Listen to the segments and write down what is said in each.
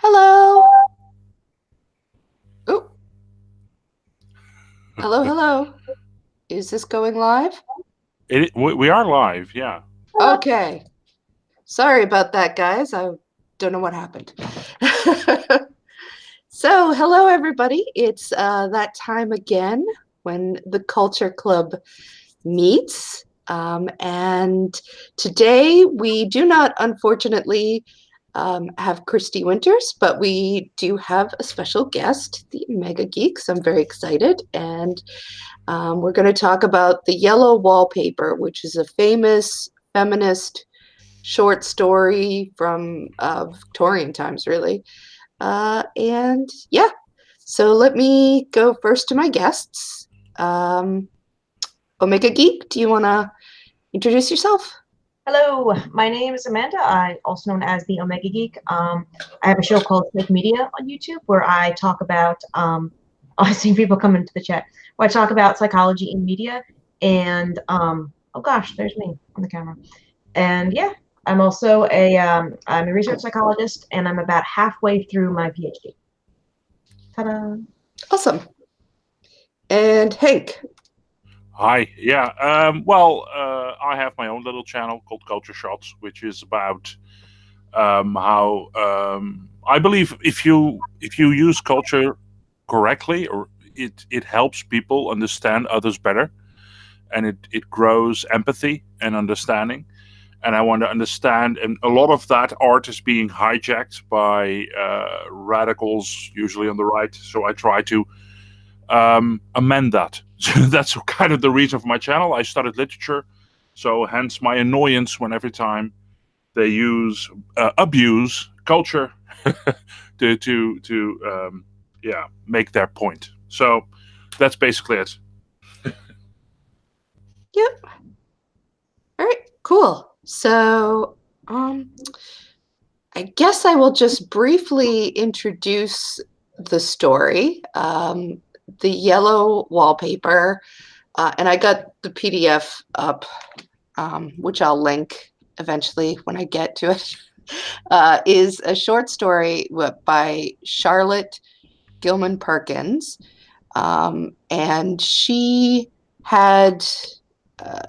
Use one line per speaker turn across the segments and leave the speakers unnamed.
Hello. Oh, hello, hello. Is this going live?
We are live, yeah.
Okay. Sorry about that, guys. I don't know what happened. So, hello, everybody. It's that time again when the Culture Club meets. And today we do not, unfortunately, have Christy Winters, but we do have a special guest, the OmegaGeeks. I'm very excited. And we're going to talk about The Yellow Wallpaper, which is a famous feminist short story from Victorian times, really. And yeah, so let me go first to my guests. OmegaGeek, do you want to introduce yourself?
Hello, my name is Amanda. I also known as the Omega Geek. I have a show called Fake Media on YouTube where I talk about. I see people come into the chat. Where I talk about psychology in media, and oh gosh, there's me on the camera. And yeah, I'm also I'm a research psychologist, and I'm about halfway through my PhD. Ta-da!
Awesome. And Hank.
Hi, yeah. I have my own little channel called CultureShot, which is about how I believe if you use culture correctly, or it helps people understand others better, and it grows empathy and understanding. And I want to understand, and a lot of that art is being hijacked by radicals, usually on the right. So I try to amend that. That's kind of the reason for my channel. I studied literature, so hence my annoyance when every time they abuse culture to make their point. So that's basically it.
Yep. All right, cool. So, um, I guess I will just briefly introduce the story. The Yellow Wallpaper, and I got the PDF up, which I'll link eventually when I get to it, is a short story by Charlotte Gilman Perkins. And had, uh,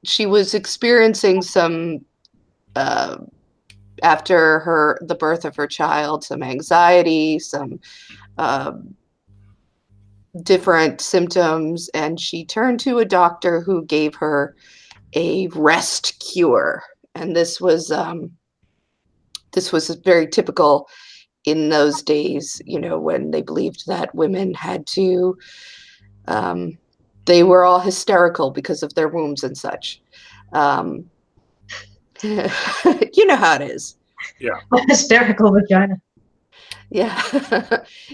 she was experiencing some, uh, after the birth of her child, some anxiety, some uh, different symptoms, and she turned to a doctor who gave her a rest cure. And this was very typical in those days, when they believed that women had to, um, they were all hysterical because of their wombs and such. Um, you know how it is.
Yeah.
Hysterical vagina.
Yeah.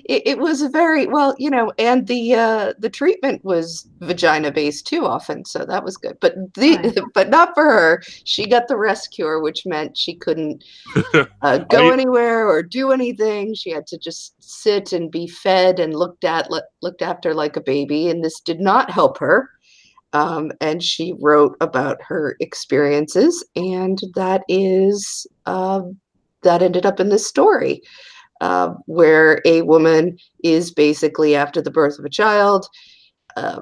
It was very well, and the treatment was vagina based too often, so that was good. But
Right.
but not for her. She got the rest cure, which meant she couldn't go
I
anywhere or do anything. She had to just sit and be fed and looked after like a baby, and this did not help her. And she wrote about her experiences, and that ended up in this story, where a woman is basically, after the birth of a child, uh,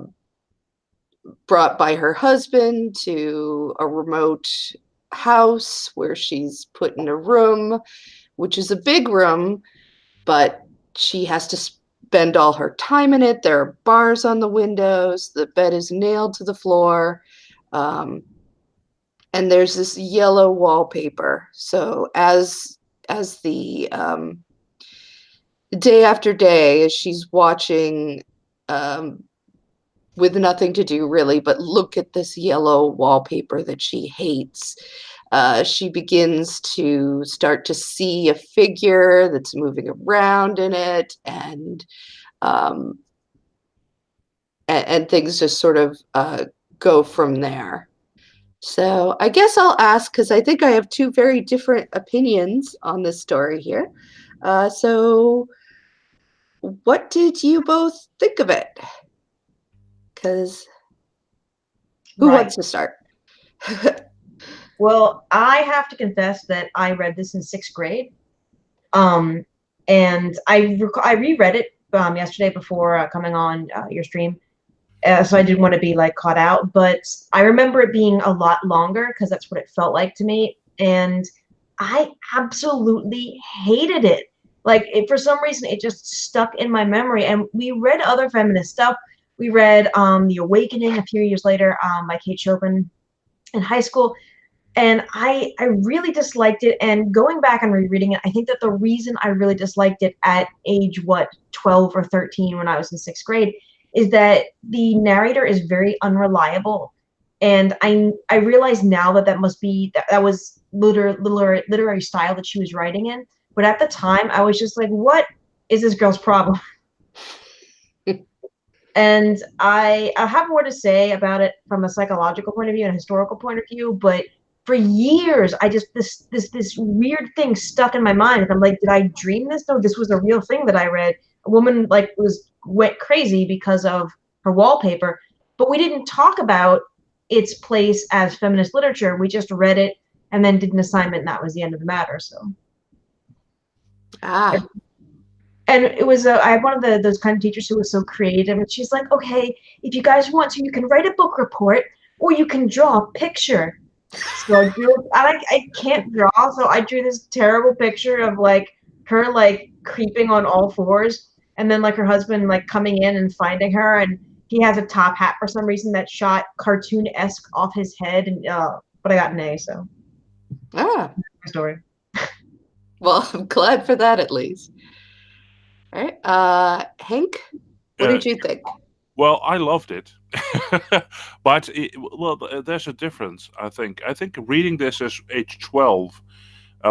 brought by her husband to a remote house where she's put in a room, which is a big room, but she has to spend all her time in it. There are bars on the windows, the bed is nailed to the floor. Um, and there's this yellow wallpaper. So as the day after day, as she's watching, um, with nothing to do really but look at this yellow wallpaper that she hates, she begins to start to see a figure that's moving around in it, um, and things just sort of go from there. So I guess I'll ask, because I think I have two very different opinions on this story here. So what did you both think of it? Because who
Right.
wants to start?
Well, I have to confess that I read this in sixth grade. And I reread it yesterday before coming on your stream. So I didn't want to be like caught out, but I remember it being a lot longer because that's what it felt like to me. And I absolutely hated it. Like for some reason, it just stuck in my memory. And we read other feminist stuff. We read The Awakening a few years later by Kate Chopin in high school. And I really disliked it. And going back and rereading it, I think that the reason I really disliked it at age, 12 or 13 when I was in 6th grade, is that the narrator is very unreliable. And I realize now that that must be, that was literary style that she was writing in. But at the time, I was just like, what is this girl's problem? And I have more to say about it from a psychological point of view and a historical point of view, but for years, I just this weird thing stuck in my mind. And I'm like, did I dream this? No, this was a real thing that I read. A woman went crazy because of her wallpaper, but we didn't talk about its place as feminist literature. We just read it and then did an assignment, and that was the end of the matter. So, and it was I had one of those kind of teachers who was so creative, and she's like, okay, if you guys want to, you can write a book report or you can draw a picture. So I can't draw, so I drew this terrible picture of like her like creeping on all fours, and then like her husband like coming in and finding her, and he has a top hat for some reason that shot cartoon-esque off his head, and but I got an A, so story.
Well, I'm glad for that at least. All right, Hank, what did you think?
Well, I loved it, but there's a difference. I think reading this as age 12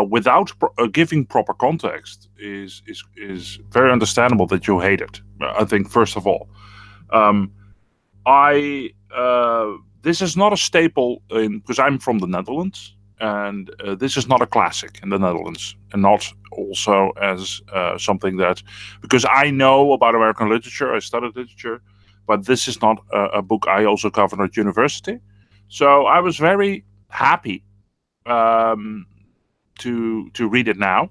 without giving proper context is very understandable that you hate it. I think first of all, this is not a staple because I'm from the Netherlands, and this is not a classic in the Netherlands, and not also as something that, because I know about American literature, I studied literature. But this is not a book I also covered at university. So I was very happy to read it now.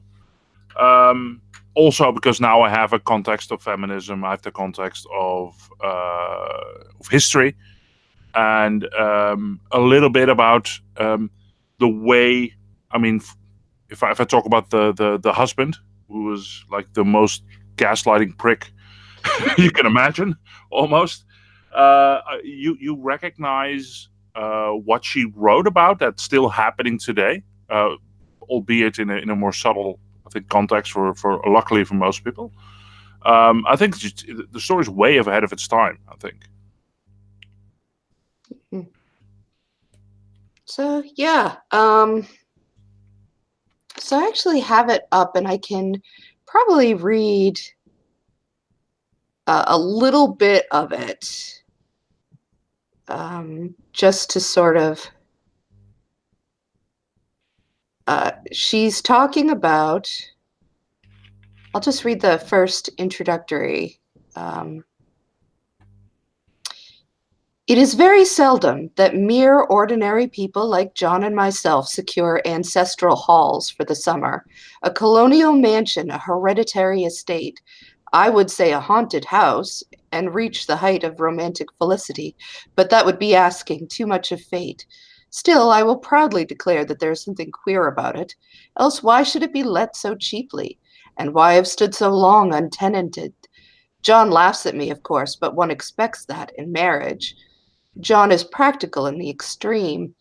Also because now I have a context of feminism, I have the context of history, and a little bit about the way. I mean, if I talk about the husband, who was like the most gaslighting prick you can imagine, almost. You recognize what she wrote about that's still happening today, albeit in a more subtle, I think, context for luckily for most people. I think the story is way ahead of its time, I think.
So yeah, so I actually have it up, and I can probably read a little bit of it, just to sort of, she's talking about, I'll just read the first introductory. It is very seldom that mere ordinary people like John and myself secure ancestral halls for the summer, a colonial mansion, a hereditary estate, I would say a haunted house, and reach the height of romantic felicity, but that would be asking too much of fate. Still, I will proudly declare that there is something queer about it, else why should it be let so cheaply, and why have stood so long untenanted? John laughs at me, of course, but one expects that in marriage. John is practical in the extreme.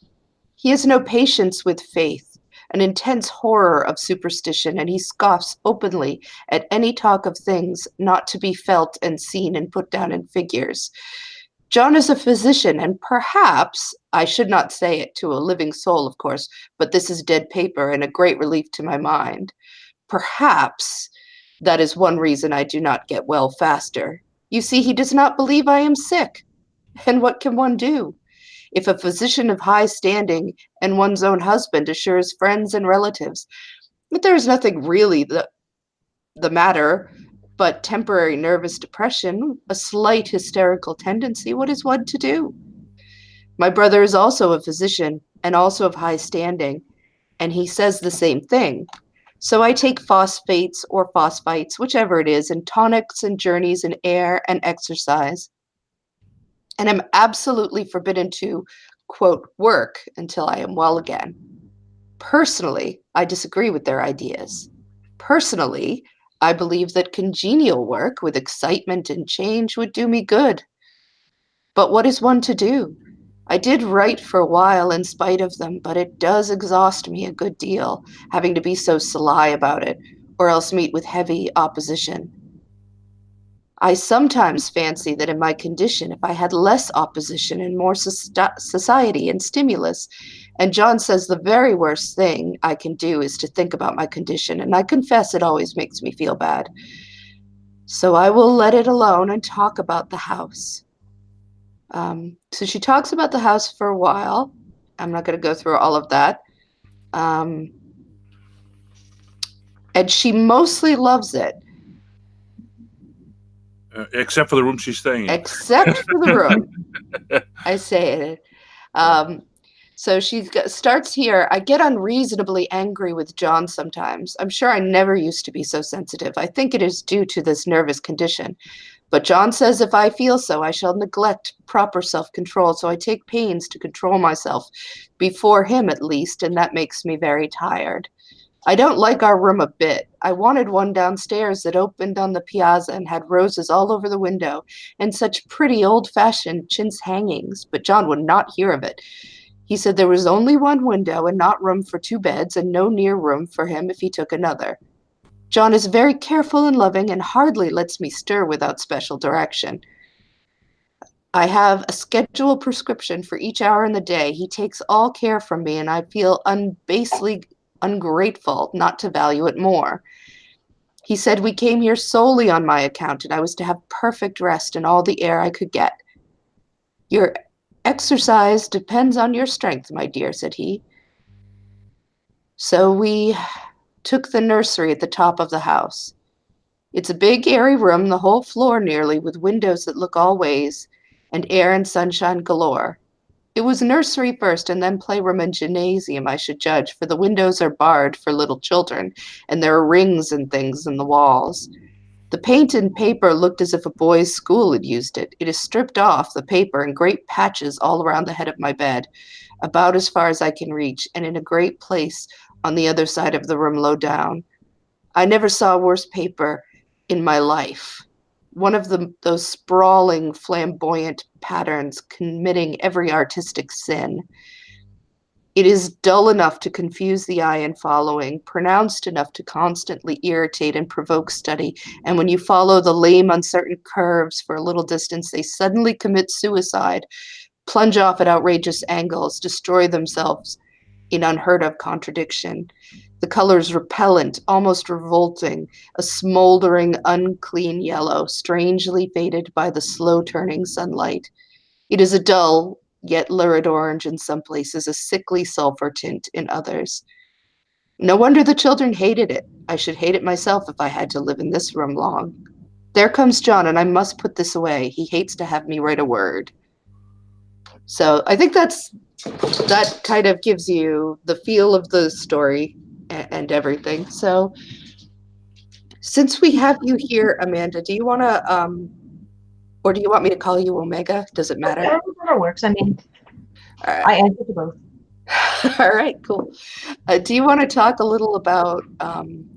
He has no patience with faith, an intense horror of superstition, and he scoffs openly at any talk of things not to be felt and seen and put down in figures. John is a physician, and perhaps, I should not say it to a living soul, of course, but this is dead paper and a great relief to my mind. Perhaps that is one reason I do not get well faster. You see, he does not believe I am sick. And what can one do? If a physician of high standing and one's own husband assures friends and relatives that there is nothing really the matter but temporary nervous depression, a slight hysterical tendency, what is one to do? My brother is also a physician and also of high standing, and he says the same thing. So I take phosphates or phosphites, whichever it is, and tonics and journeys in air and exercise. And I'm absolutely forbidden to, quote, work until I am well again. Personally, I disagree with their ideas. Personally, I believe that congenial work with excitement and change would do me good. But what is one to do? I did write for a while in spite of them, but it does exhaust me a good deal, having to be so sly about it, or else meet with heavy opposition. I sometimes fancy that in my condition, if I had less opposition and more society and stimulus, and John says the very worst thing I can do is to think about my condition, and I confess it always makes me feel bad. So I will let it alone and talk about the house. So she talks about the house for a while. I'm not going to go through all of that. And she mostly loves it.
Except for the room she's staying in.
Except for the room. I say it. So she starts here. I get unreasonably angry with John sometimes. I'm sure I never used to be so sensitive. I think it is due to this nervous condition. But John says if I feel so, I shall neglect proper self-control. So I take pains to control myself, before him at least, and that makes me very tired. I don't like our room a bit. I wanted one downstairs that opened on the piazza and had roses all over the window and such pretty old-fashioned chintz hangings, but John would not hear of it. He said there was only one window and not room for 2 beds and no near room for him if he took another. John is very careful and loving and hardly lets me stir without special direction. I have a scheduled prescription for each hour in the day. He takes all care from me, and I feel basely ungrateful not to value it more. He said we came here solely on my account, and I was to have perfect rest and all the air I could get. Your exercise depends on your strength, my dear, said he. So we took the nursery at the top of the house. It's a big, airy room, the whole floor nearly, with windows that look all ways, and air and sunshine galore. It was nursery first, and then playroom and gymnasium, I should judge, for the windows are barred for little children, and there are rings and things in the walls. The paint and paper looked as if a boys' school had used it. It is stripped off, the paper, in great patches all around the head of my bed, about as far as I can reach, and in a great place on the other side of the room low down. I never saw worse paper in my life. One of those sprawling, flamboyant patterns committing every artistic sin. It is dull enough to confuse the eye in following, pronounced enough to constantly irritate and provoke study, and when you follow the lame, uncertain curves for a little distance, they suddenly commit suicide, plunge off at outrageous angles, destroy themselves in unheard-of contradiction. The colors repellent, almost revolting, a smoldering, unclean yellow, strangely faded by the slow-turning sunlight. It is a dull, yet lurid orange in some places, a sickly sulfur tint in others. No wonder the children hated it. I should hate it myself if I had to live in this room long. There comes John, and I must put this away. He hates to have me write a word. So I think that kind of gives you the feel of the story and everything. So since we have you here, Amanda, do you want to, or do you want me to call you Omega? Does it matter?
Whatever works. I mean,
Right.
I answer to both.
All right, cool. Do you want to talk a little about,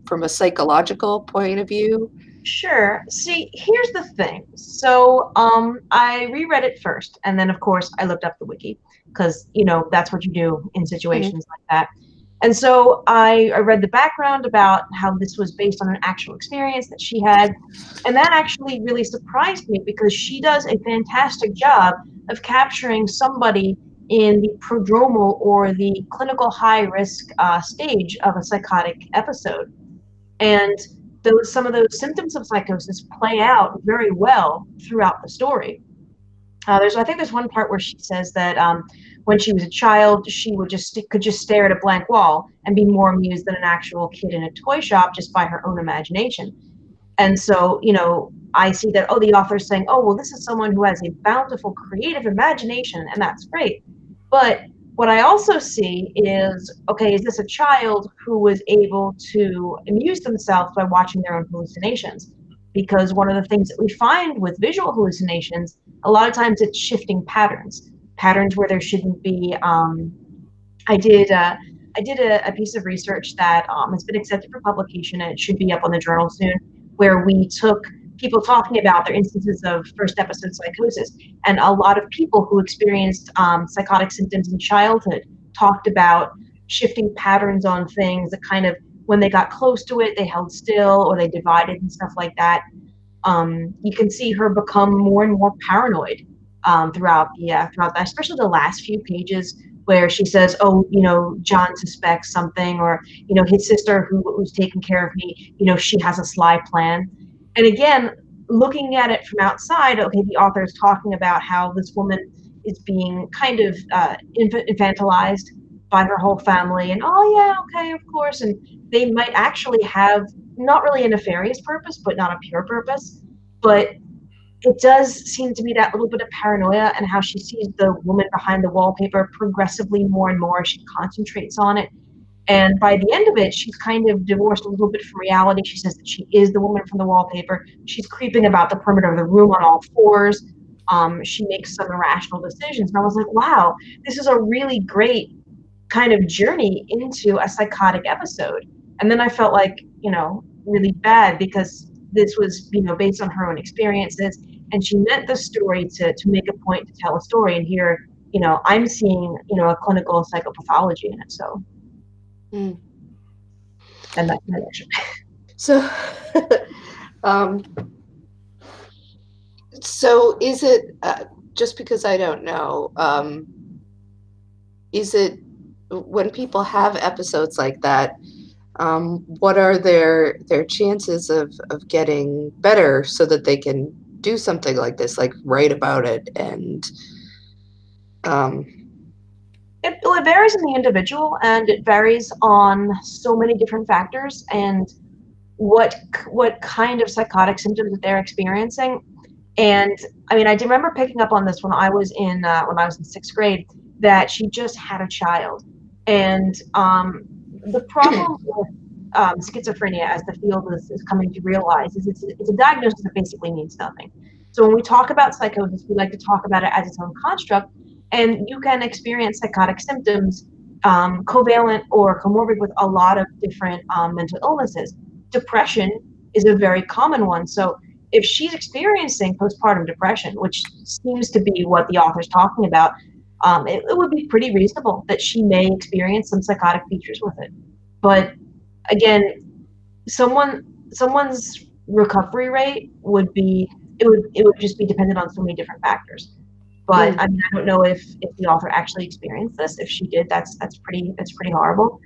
from a psychological point of view?
Sure. See, here's the thing. So, I reread it first, and then of course I looked up the wiki because that's what you do in situations like that. And so I read the background about how this was based on an actual experience that she had, and that actually really surprised me because she does a fantastic job of capturing somebody in the prodromal or the clinical high risk stage of a psychotic episode, and some of those symptoms of psychosis play out very well throughout the story. I think there's one part where she says that when she was a child, she could just stare at a blank wall and be more amused than an actual kid in a toy shop just by her own imagination. And so, I see that, the author's saying, oh, well, this is someone who has a bountiful creative imagination, and that's great. But what I also see is, okay, is this a child who was able to amuse themselves by watching their own hallucinations? Because one of the things that we find with visual hallucinations, a lot of times it's shifting patterns, patterns where there shouldn't be. I did a piece of research that has been accepted for publication, and it should be up on the journal soon, where we took people talking about their instances of first episode psychosis, and a lot of people who experienced psychotic symptoms in childhood talked about shifting patterns on things that kind of, when they got close to it, they held still or they divided and stuff like that. You can see her become more and more paranoid throughout that, especially the last few pages where she says, "Oh, John suspects something," or his sister who's taking care of me, she has a sly plan. And again, looking at it from outside, okay, the author is talking about how this woman is being kind of infantilized by her whole family, and oh yeah, okay, of course, and they might actually have not really a nefarious purpose, but not a pure purpose. But it does seem to be that little bit of paranoia, and how she sees the woman behind the wallpaper progressively more and more. She concentrates on it. And by the end of it, she's kind of divorced a little bit from reality. She says that she is the woman from the wallpaper. She's creeping about the perimeter of the room on all fours. She makes some irrational decisions. And I was like, wow, this is a really great kind of journey into a psychotic episode. And then I felt like, really bad, because this was, based on her own experiences. And she meant the story to make a point, to tell a story. And here, I'm seeing, a clinical psychopathology in it. So.
Mm.
And that's my lecture.
So, so is it, just because I don't know, is it, when people have episodes like that, what are their chances of getting better so that they can do something like this, like write about it? And
it varies in the individual, and it varies on so many different factors, and what kind of psychotic symptoms that they're experiencing. And I mean, I do remember picking up on this when I was in 6th grade, that she just had a child. And the problem with schizophrenia, as the field is coming to realize, is it's a diagnosis that basically means nothing. So when we talk about psychosis, we like to talk about it as its own construct, and you can experience psychotic symptoms covalent or comorbid with a lot of different mental illnesses. Depression is a very common one. So if she's experiencing postpartum depression, which seems to be what the author's talking about, it would be pretty reasonable that she may experience some psychotic features with it. But again, someone's recovery rate would just be dependent on so many different factors. But I mean, I don't know if the author actually experienced this. If she did, that's pretty horrible.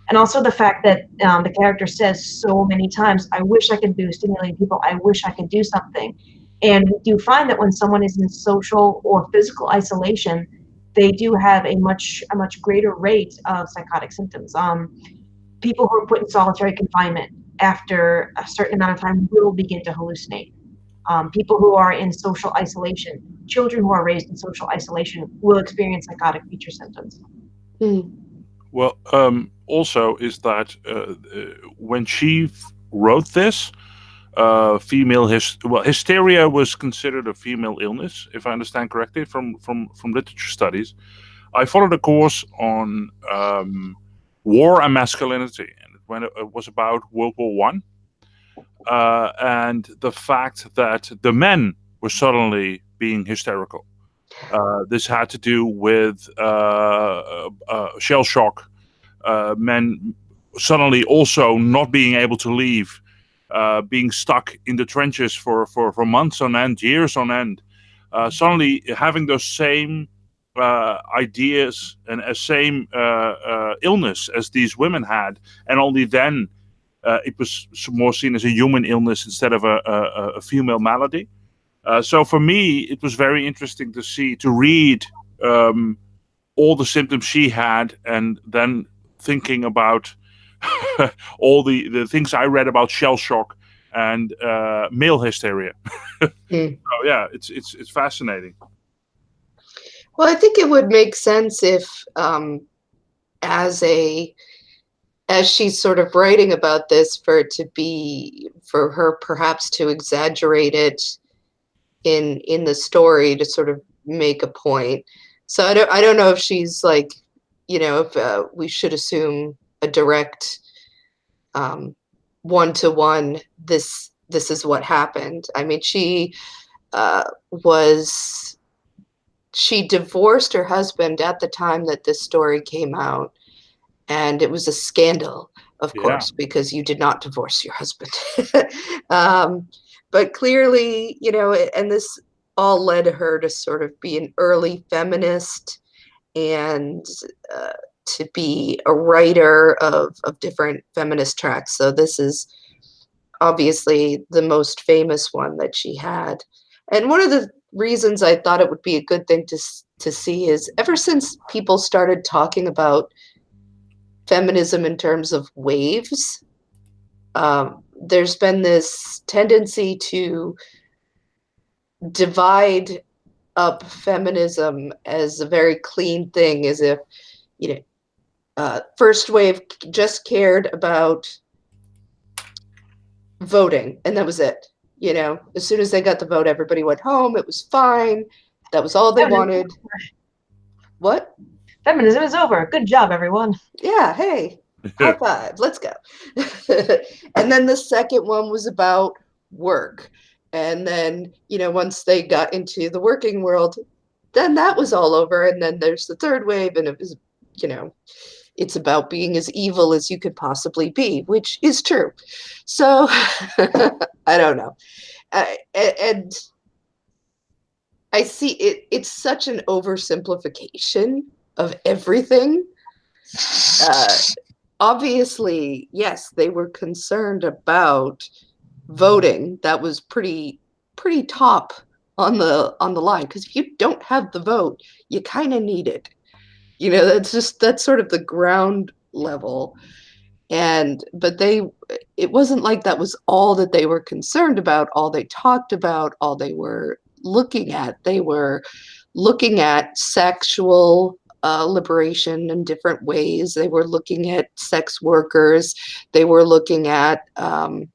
And also the fact that the character says so many times, "I wish I could do stimulating people. I wish I could do something." And we do find that when someone is in social or physical isolation, they do have a much greater rate of psychotic symptoms. People who are put in solitary confinement after a certain amount of time will begin to hallucinate. People who are in social isolation, children who are raised in social isolation, will experience psychotic feature symptoms.
Well, also is that when she wrote this, hysteria was considered a female illness, if I understand correctly, from literature studies. I followed a course on war and masculinity, and when it was about World War One, and the fact that the men were suddenly being hysterical. This had to do with shell shock, men suddenly also not being able to leave, being stuck in the trenches for months on end, years on end, suddenly having those same ideas and a same illness as these women had, and only then it was more seen as a human illness instead of a female malady. So for me, it was very interesting to read all the symptoms she had, and then thinking about all the things I read about shell shock and male hysteria. So yeah, it's fascinating.
Well, I think it would make sense if, as she's sort of writing about this, for her perhaps to exaggerate it in the story to sort of make a point. So I don't know if she's like, if we should assume a direct one-to-one, this is what happened. I mean, she divorced her husband at the time that this story came out, and it was a scandal, of course, because you did not divorce your husband. But clearly, and this all led her to sort of be an early feminist and to be a writer of different feminist tracts. So this is obviously the most famous one that she had. And one of the reasons I thought it would be a good thing to see is ever since people started talking about feminism in terms of waves, there's been this tendency to divide up feminism as a very clean thing, as if, first wave just cared about voting, and that was it. As soon as they got the vote, everybody went home. It was fine. That was all they wanted. What?
Feminism is over. Good job, everyone.
Yeah, hey, high five. Let's go. And then the second one was about work. And then, once they got into the working world, then that was all over. And then there's the third wave, and it was, it's about being as evil as you could possibly be, which is true. So I don't know. And I see it's such an oversimplification of everything. Obviously, yes, they were concerned about voting. That was pretty top on the line, because if you don't have the vote, you kind of need it. That's sort of the ground level. But it wasn't like that was all that they were concerned about, all they talked about, all they were looking at. They were looking at sexual liberation in different ways. They were looking at sex workers. They were looking at the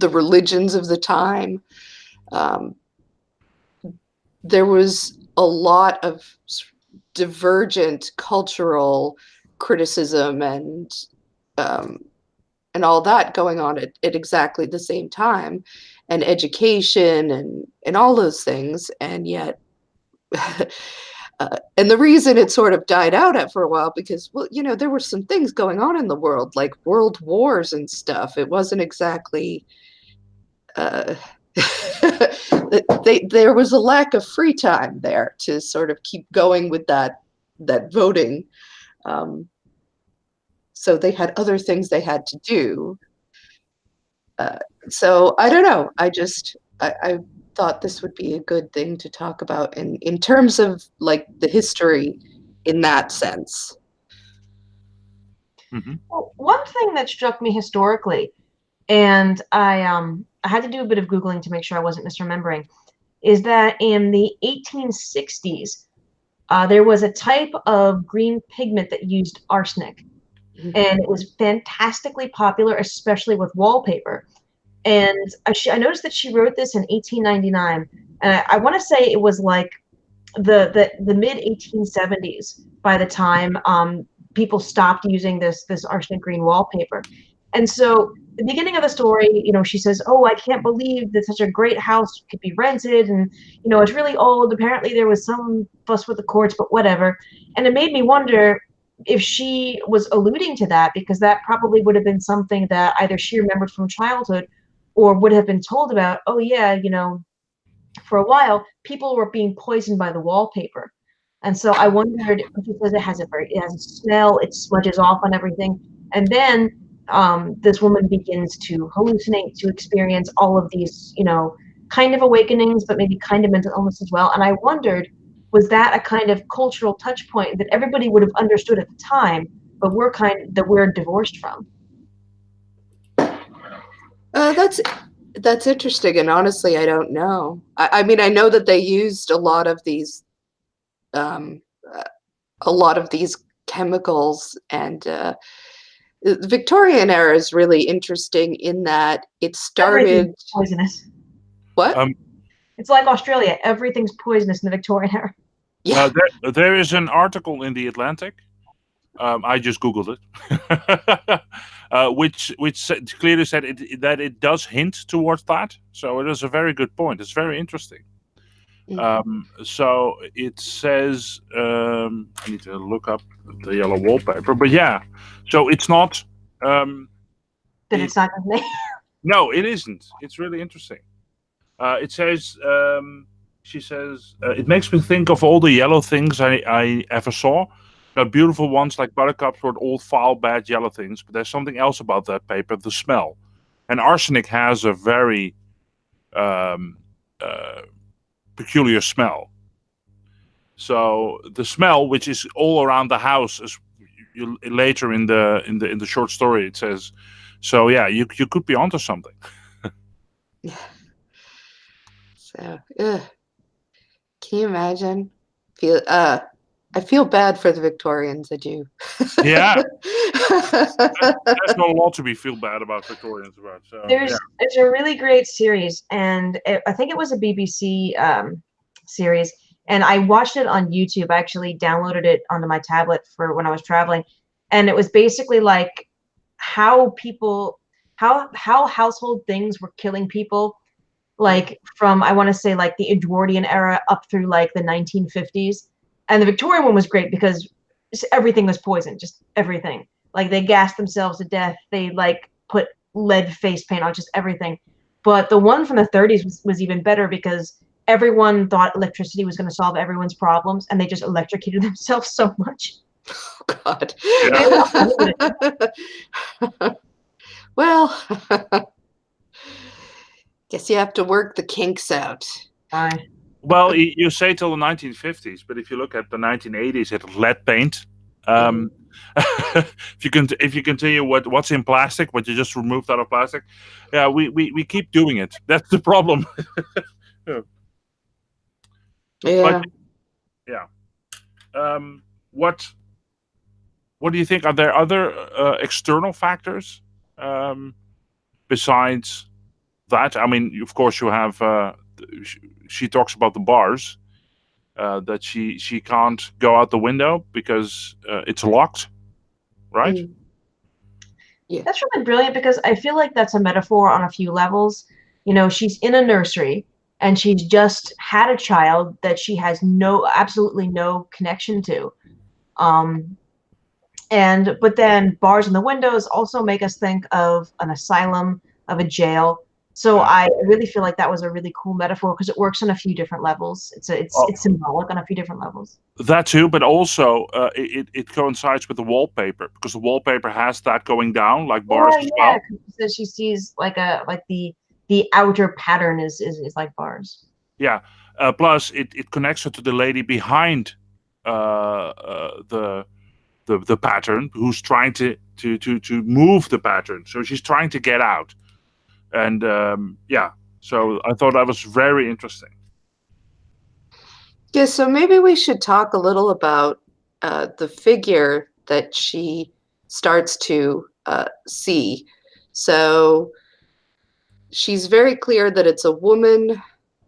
religions of the time. There was a lot of divergent cultural criticism and all that going on at exactly the same time, and education and all those things. And yet and the reason it sort of died out for a while, because, well, there were some things going on in the world, like world wars and stuff. It wasn't exactly there was a lack of free time there to sort of keep going with that voting. So they had other things they had to do. So I don't know. I thought this would be a good thing to talk about in terms of like the history in that sense.
Mm-hmm.
Well, one thing that struck me historically, and I had to do a bit of Googling to make sure I wasn't misremembering, is that in the 1860s, there was a type of green pigment that used arsenic. And it was fantastically popular, especially with wallpaper. And I noticed that she wrote this in 1899. And I want to say it was like the mid 1870s by the time people stopped using this arsenic green wallpaper. And so the beginning of the story, she says, "Oh, I can't believe that such a great house could be rented, and it's really old. Apparently there was some fuss with the courts, but whatever." And it made me wonder if she was alluding to that, because that probably would have been something that either she remembered from childhood or would have been told about. Oh yeah, for a while people were being poisoned by the wallpaper. And so I wondered, because it has a smell, it smudges off on everything. And then this woman begins to hallucinate, to experience all of these, kind of awakenings, but maybe kind of mental illness as well. And I wondered, was that a kind of cultural touch point that everybody would have understood at the time, but we're divorced from?
That's That's interesting, and honestly, I don't know. I mean, I know that they used um, uh, a lot of these chemicals, and the Victorian era is really interesting in that it started.
Everything's poisonous.
What?
Um,
It's like Australia. Everything's poisonous in the Victorian era.
Yeah.
there is an article in the Atlantic. I just googled it, which clearly said that it does hint towards that. So it is a very good point. It's very interesting. So it says I need to look up the Yellow Wallpaper, but yeah. So it's not.
Then it's not going to
No, it isn't. It's really interesting. It says. She says, it makes me think of all the yellow things I ever saw. Not beautiful ones like buttercups or old foul bad yellow things, but there's something else about that paper, the smell. And arsenic has a very peculiar smell. So the smell, which is all around the house, is later in the short story. It says, so yeah, you could be onto something.
Yeah. So, ugh. Can you imagine? I feel bad for the Victorians. I do.
Yeah. There's not a lot to feel bad about Victorians about. So,
There's a really great series, and I think it was a BBC series, and I watched it on YouTube. I actually downloaded it onto my tablet for when I was traveling, and it was basically like how people, how household things were killing people, like from, I want to say, like the Edwardian era up through like the 1950s. And the Victorian one was great because everything was poison, just everything. Like they gassed themselves to death. They like put lead face paint on just everything. But the one from the 30s was even better because everyone thought electricity was going to solve everyone's problems, and they just electrocuted themselves so much.
Oh, God.
Yeah.
Well, guess you have to work the kinks out.
Fine.
Well, you say till the 1950s, but if you look at the 1980s, it was lead paint. If you continue what's in plastic, what you just removed out of plastic, yeah, we keep doing it. That's the problem.
Yeah.
But, yeah. What do you think? Are there other external factors besides that? I mean, of course, you have. She talks about the bars. That she can't go out the window because it's locked, right?
Yeah.
That's really brilliant because I feel like that's a metaphor on a few levels. You know, she's in a nursery and she's just had a child that she has absolutely no connection to. But then bars in the windows also make us think of an asylum, of a jail. So I really feel like that was a really cool metaphor because it works on a few different levels. It's symbolic on a few different levels.
That too, but also it coincides with the wallpaper because the wallpaper has that going down like bars as well.
So she sees like the outer pattern is like bars.
Yeah. Plus, it connects her to the lady behind the pattern who's trying to move the pattern. So she's trying to get out. And yeah, so I thought that was very interesting.
Yeah, so maybe we should talk a little about the figure that she starts to see. So she's very clear that it's a woman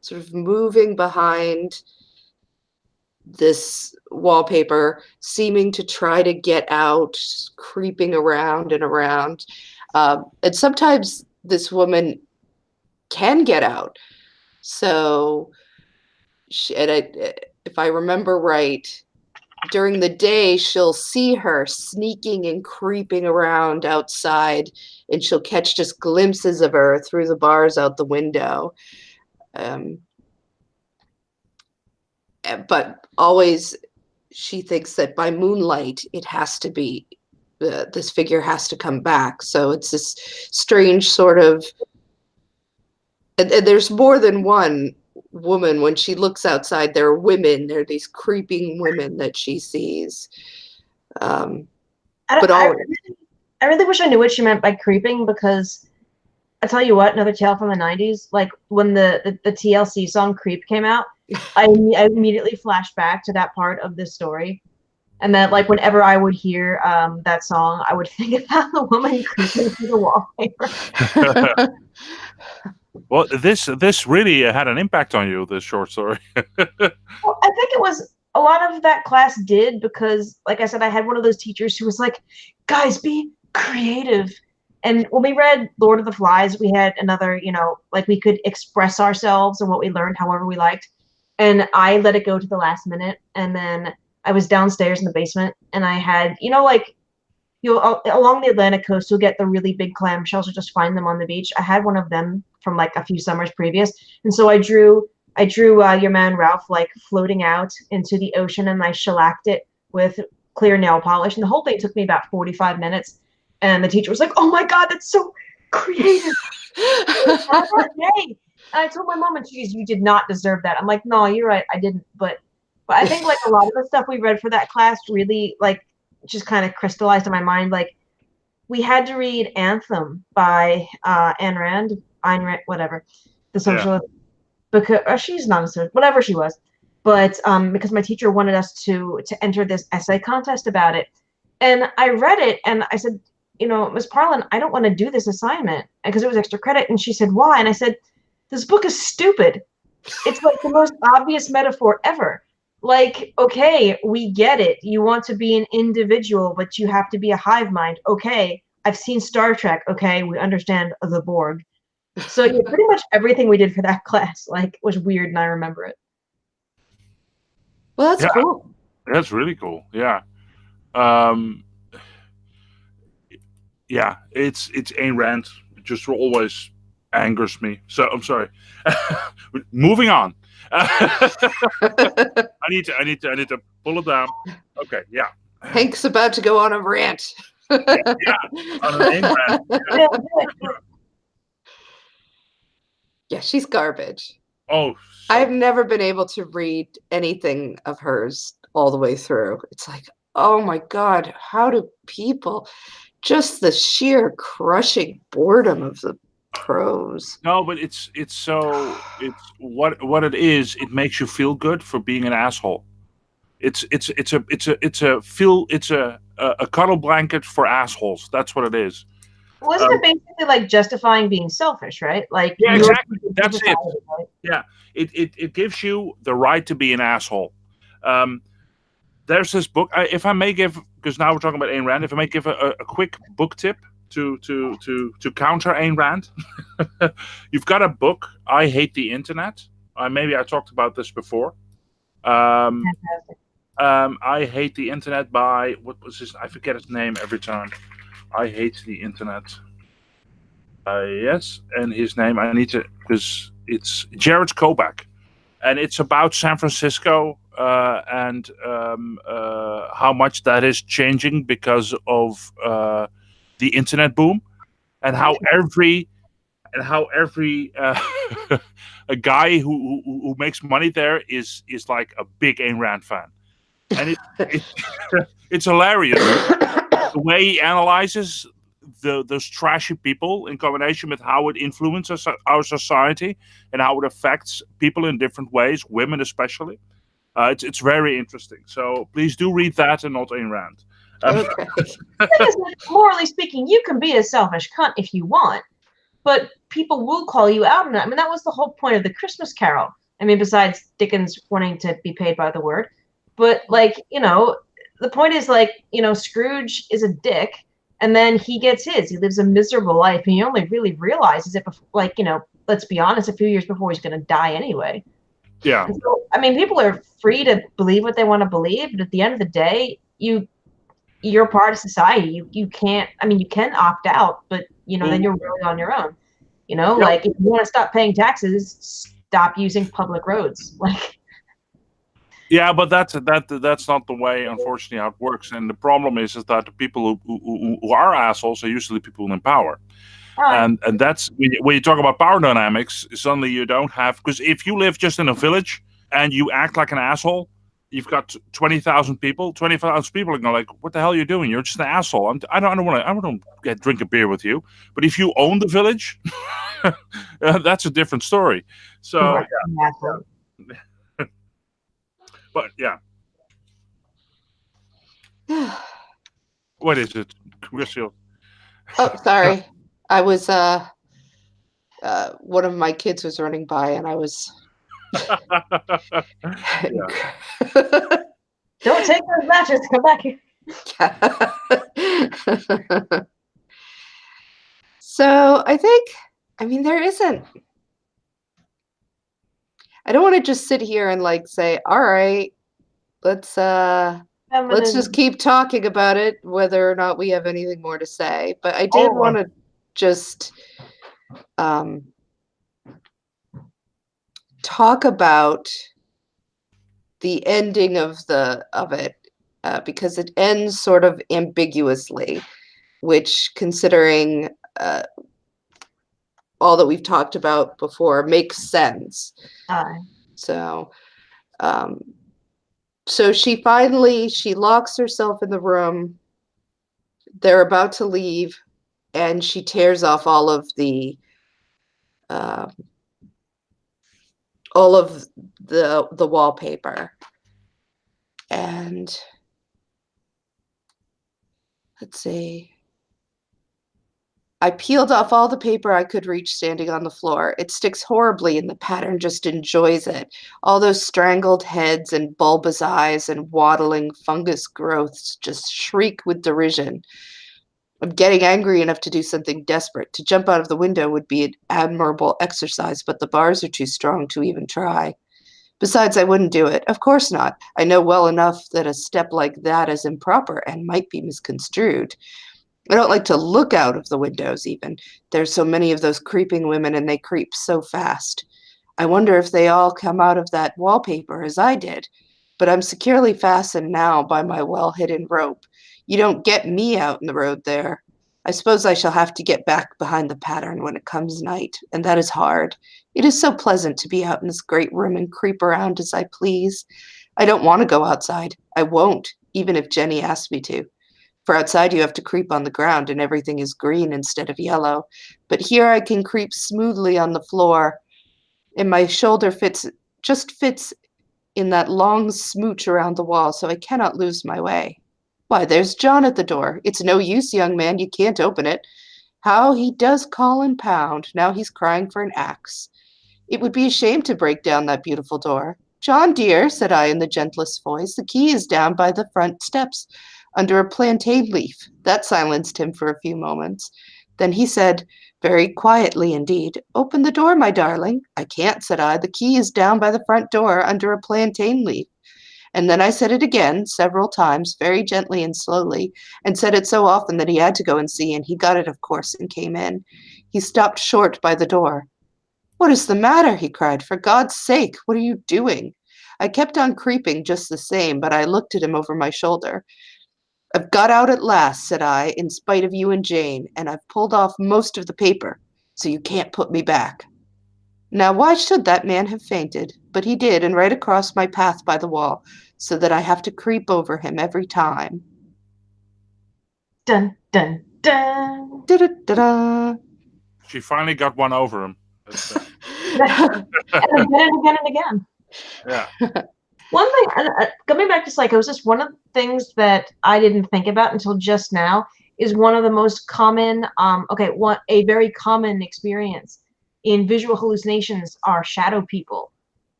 sort of moving behind this wallpaper, seeming to try to get out, creeping around and around. And sometimes this woman can get out. So, if I remember right, during the day, she'll see her sneaking and creeping around outside, and she'll catch just glimpses of her through the bars out the window. But always she thinks that by moonlight, it has to be, this figure has to come back. So it's this strange sort of, and there's more than one woman. When she looks outside, there are women, there are these creeping women that she sees.
I really wish I knew what she meant by creeping because I tell you what, another tale from the '90s. Like when the TLC song "Creep" came out, I immediately flashed back to that part of this story, and then like whenever I would hear that song, I would think about the woman creeping through the wallpaper.
Well, this really had an impact on you. This short story.
Well, I think it was a lot of that class did because, like I said, I had one of those teachers who was like, "Guys, be creative." And when we read Lord of the Flies, we had another, like we could express ourselves and what we learned however we liked. And I let it go to the last minute. And then I was downstairs in the basement and I had, like along the Atlantic coast, you'll get the really big clamshells or just find them on the beach. I had one of them from like a few summers previous. And so I drew your man Ralph like floating out into the ocean and I shellacked it with clear nail polish. And the whole thing took me about 45 minutes. And the teacher was like, "Oh my God, that's so creative." And I told my mom, and she's, "You did not deserve that." I'm like, "No, you're right, I didn't." But I think like a lot of the stuff we read for that class really like just kind of crystallized in my mind. Like we had to read Anthem by Ayn Rand, whatever, the socialist, because she's not a socialist, whatever she was. But because my teacher wanted us to enter this essay contest about it. And I read it and I said, "Miss Parlin, I don't want to do this assignment," because it was extra credit. And she said, "Why?" And I said, "This book is stupid. It's like the most obvious metaphor ever. Like, okay, we get it. You want to be an individual, but you have to be a hive mind. Okay, I've seen Star Trek. Okay, we understand the Borg." So yeah, pretty much everything we did for that class like was weird, and I remember it.
Well, that's cool.
That's really cool. Yeah. Yeah, it's Ayn Rand. It just always angers me. So I'm sorry. Moving on. I need to pull it down. Okay, yeah.
Hank's about to go on a rant.
Yeah, on an Ayn Rand.
Yeah, she's garbage.
Oh,
I've never been able to read anything of hers all the way through. It's like, oh my God, how do people, just the sheer crushing boredom of the prose.
No, but it's what it is. It makes you feel good for being an asshole. It's a cuddle blanket for assholes. That's what it is.
Wasn't it basically like justifying being selfish, right? Like
yeah, exactly. That's it. Right? Yeah, it gives you the right to be an asshole. There's this book. If I may give, because now we're talking about Ayn Rand, if I may give a quick book tip to counter Ayn Rand, you've got a book. I Hate the Internet. Maybe I talked about this before. I Hate the Internet by what was his? I forget his name every time. I Hate the Internet. Yes, and his name I need to, because it's Jared Kovac, and it's about San Francisco and how much that is changing because of the internet boom, and how every a guy who makes money there is like a big Ayn Rand fan, and it's hilarious the way he analyzes those trashy people in combination with how it influences our society and how it affects people in different ways, women especially. It's very interesting. So please do read that and not Ayn Rand.
Okay. Morally speaking, you can be a selfish cunt if you want, but people will call you out on it. I mean, that was the whole point of the Christmas Carol. I mean, besides Dickens wanting to be paid by the word, but like, the point is like, Scrooge is a dick, and then he gets his. He lives a miserable life, and he only really realizes it before, like, let's be honest, a few years before he's going to die anyway.
Yeah.
So, I mean, people are free to believe what they want to believe, but at the end of the day, you're part of society. You can't. I mean, you can opt out, but then you're really on your own. Like if you want to stop paying taxes, stop using public roads. Like.
Yeah, but that's not the way, unfortunately, how it works. And the problem is that the people who are assholes are usually people in power. And that's when you talk about power dynamics, suddenly you don't have, because if you live just in a village and you act like an asshole, you've got 20,000 people. 20,000 people are going like, "What the hell are you doing? You're just an asshole. I don't want to. I don't get drink a beer with you." But if you own the village, that's a different story. So,
Right.
yeah. But yeah, what is it, Crystal?
Oh, sorry. I was one of my kids was running by, and I was.
Don't take those matches. Come back here.
So I mean, there isn't. I don't want to just sit here and like say, all right, let's just keep talking about it, whether or not we have anything more to say. But I did want to just talk about the ending of it because it ends sort of ambiguously, which, considering all that we've talked about before, makes sense. So she locks herself in the room. They're about to leave, and she tears off all of the wallpaper. And let's see. I peeled off all the paper I could reach standing on the floor. It sticks horribly, and the pattern just enjoys it. All those strangled heads and bulbous eyes and waddling fungus growths just shriek with derision. I'm getting angry enough to do something desperate. To jump out of the window would be an admirable exercise, but the bars are too strong to even try. Besides, I wouldn't do it. Of course not. I know well enough that a step like that is improper and might be misconstrued. I don't like to look out of the windows even. There's so many of those creeping women, and they creep so fast. I wonder if they all come out of that wallpaper as I did. But I'm securely fastened now by my well-hidden rope. You don't get me out in the road there. I suppose I shall have to get back behind the pattern when it comes night, and that is hard. It is so pleasant to be out in this great room and creep around as I please. I don't want to go outside. I won't, even if Jenny asks me to. For outside you have to creep on the ground and everything is green instead of yellow. But here I can creep smoothly on the floor, and my shoulder fits in that long smooch around the wall, so I cannot lose my way. Why, there's John at the door. It's no use, young man, you can't open it. How he does call and pound. Now he's crying for an axe. It would be a shame to break down that beautiful door. John, dear, said I in the gentlest voice, the key is down by the front steps, under a plantain leaf. That silenced him for a few moments. Then he said, very quietly indeed, open the door, my darling. I can't, said I. The key is down by the front door, under a plantain leaf. And then I said it again, several times, very gently and slowly, and said it so often that he had to go and see, and he got it, of course, and came in. He stopped short by the door. What is the matter? He cried. For God's sake, what are you doing? I kept on creeping just the same, but I looked at him over my shoulder. I've got out at last, said I, in spite of you and Jane, and I've pulled off most of the paper, so you can't put me back. Now, why should that man have fainted? But he did, and right across my path by the wall, so that I have to creep over him every time.
Dun, dun, dun.
Da-da-da-da.
She finally got one over him.
And again and again.
Yeah.
One thing, coming back to psychosis, one of the things that I didn't think about until just now is one of the most common, a very common experience in visual hallucinations are shadow people.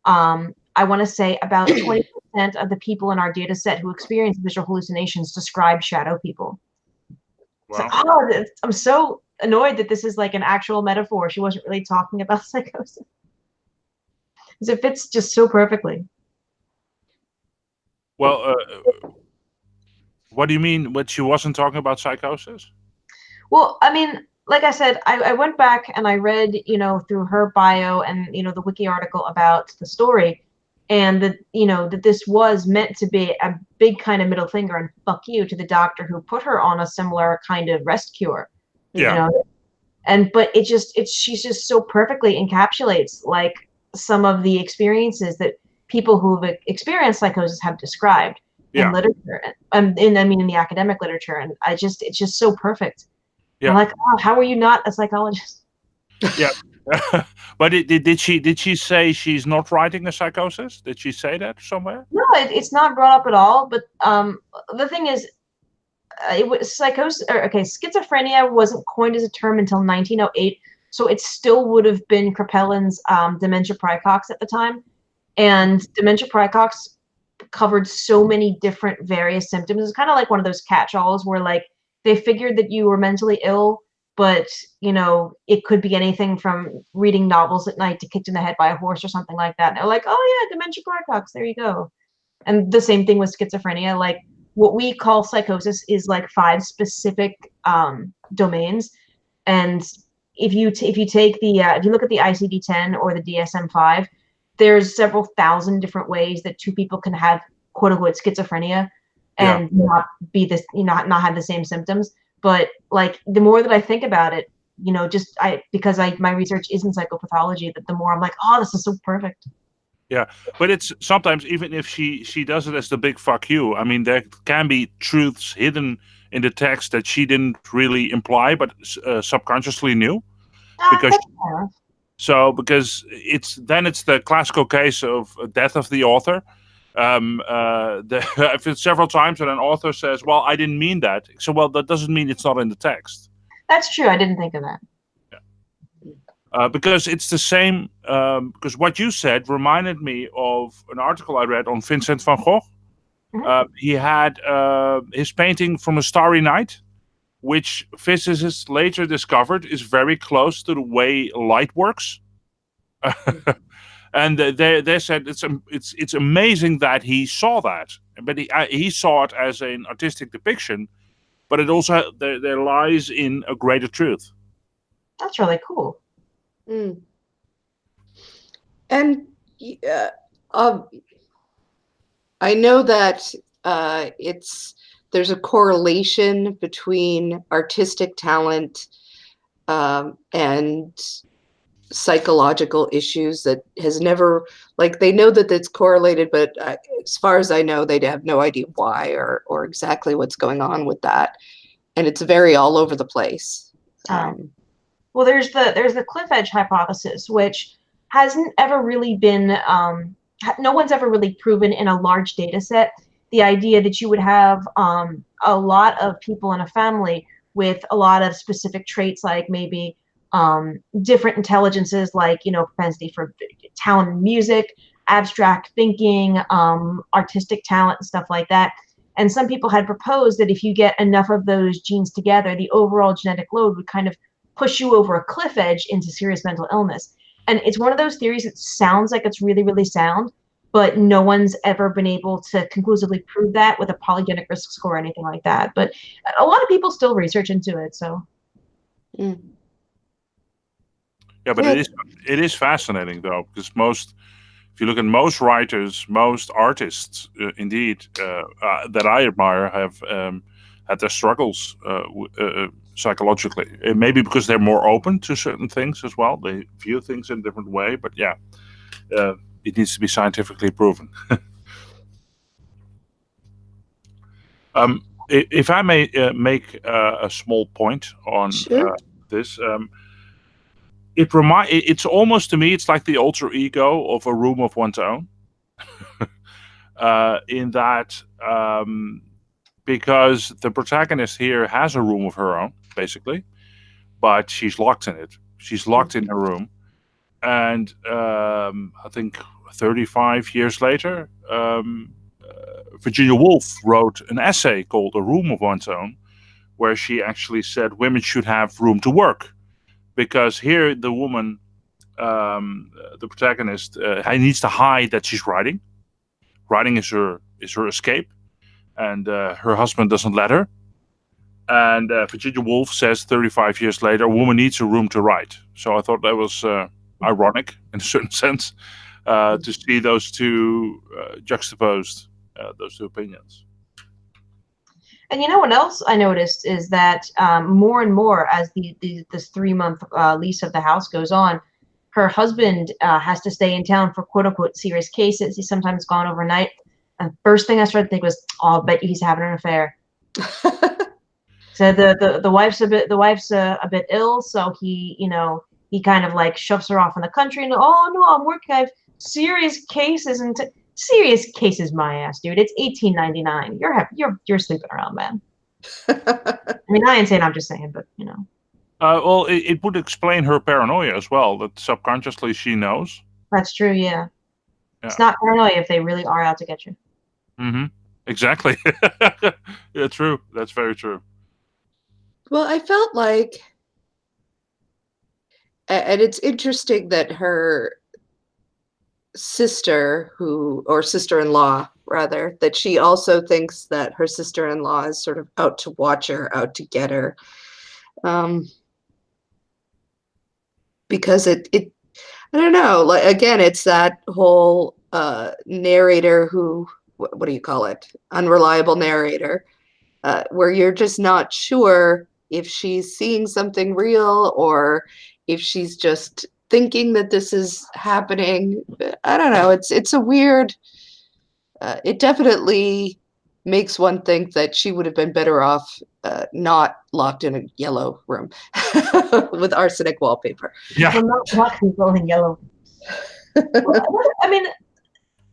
I want to say about 20% of the people in our data set who experience visual hallucinations describe shadow people.
Wow.
So, I'm so annoyed that this is like an actual metaphor. She wasn't really talking about psychosis. Because it fits just so perfectly.
Well, what do you mean when she wasn't talking about psychosis?
Well, I mean, like I said, I went back and I read, through her bio and, the wiki article about the story, and that this was meant to be a big kind of middle finger and fuck you to the doctor who put her on a similar kind of rest cure.
Yeah.
But she just so perfectly encapsulates like some of the experiences that people who've experienced psychosis have described in
Yeah.
literature, in the academic literature, and it's just so perfect.
Yeah.
I'm like, oh, how are you not a psychologist?
Yeah. But did she say she's not writing a psychosis? Did she say that somewhere?
No, it's not brought up at all. But the thing is, it was psychosis. Or, okay, schizophrenia wasn't coined as a term until 1908, so it still would have been Kraepelin's dementia praecox at the time, and dementia praecox covered so many different various symptoms. It's kind of like one of those catch-alls where like they figured that you were mentally ill, but you know it could be anything from reading novels at night to kicked in the head by a horse or something like that. And they're like, oh yeah, dementia praecox, there you go. And the same thing with schizophrenia. Like what we call psychosis is like 5 specific domains, and if you take the if you look at the ICD-10 or the DSM-5, there's several thousand different ways that 2 people can have quote unquote schizophrenia and not be this, not have the same symptoms. But like the more that I think about it, because my research is in psychopathology, that the more I'm like, oh, this is so perfect.
Yeah, but it's sometimes, even if she does it as the big fuck you, I mean, there can be truths hidden in the text that she didn't really imply, but subconsciously knew. Because because it's the classical case of death of the author. I've heard several times that an author says, "Well, I didn't mean that." So, well, that doesn't mean it's not in the text.
That's true. I didn't think of that.
Because it's the same. Because what you said reminded me of an article I read on Vincent van Gogh.
Mm-hmm.
He had his painting From a Starry Night, which physicists later discovered is very close to the way light works. And they said it's amazing that he saw that, but he saw it as an artistic depiction, but it also there lies in a greater truth.
That's really cool.
Mm. And I know that there's a correlation between artistic talent and psychological issues that has never, like, they know that it's correlated, but as far as I know, they have no idea why or exactly what's going on with that. And it's very all over the place.
Well, there's the cliff edge hypothesis, which hasn't ever really been, no one's ever really proven in a large data set, the idea that you would have a lot of people in a family with a lot of specific traits, like maybe different intelligences, like, propensity for talent in music, abstract thinking, artistic talent, and stuff like that. And some people had proposed that if you get enough of those genes together, the overall genetic load would kind of push you over a cliff edge into serious mental illness. And it's one of those theories that sounds like it's really, really sound, but no one's ever been able to conclusively prove that with a polygenic risk score or anything like that. But a lot of people still research into it, so.
Mm.
Yeah, but it is fascinating, though, because if you look at most writers, most artists, indeed, that I admire have had their struggles psychologically. Maybe because they're more open to certain things as well. They view things in a different way. But yeah, it needs to be scientifically proven. If I may make a small point on this. It's almost, to me, it's like the alter ego of a room of one's own. In that, because the protagonist here has a room of her own, basically, but she's locked in it. She's locked in her room. And I think 35 years later, Virginia Woolf wrote an essay called A Room of One's Own, where she actually said women should have room to work. Because here the woman, the protagonist, needs to hide that she's writing. Writing is her escape, and her husband doesn't let her. And Virginia Woolf says 35 years later, a woman needs a room to write. So I thought that was ironic in a certain sense to see those two juxtaposed, those two opinions.
And what else I noticed is that more and more as this 3-month lease of the house goes on, her husband has to stay in town for quote unquote serious cases. He's sometimes gone overnight. And first thing I started to think was, oh, I bet he's having an affair. So the wife's a bit ill, so he, you know, he kind of like shoves her off in the country, and oh no, I'm working. I have serious cases, and serious cases, my ass, dude. It's 1899. You're sleeping around, man. I mean, I ain't saying, I'm just saying, but you know.
Well, it would explain her paranoia as well. That subconsciously she knows.
That's true. Yeah. It's not paranoia if they really are out to get you.
Mm-hmm. Exactly. Yeah, true. That's very true.
Well, I felt like, and it's interesting that her sister, or sister-in-law rather, that she also thinks that her sister-in-law is sort of out to watch her, out to get her. Because it I don't know, like, again, it's that whole narrator who, what do you call it? Unreliable narrator, where you're just not sure if she's seeing something real or if she's just thinking that this is happening. I don't know. It's a weird, it definitely makes one think that she would have been better off not locked in a yellow room with arsenic wallpaper.
Yeah. Well, not lock people in yellow. I mean,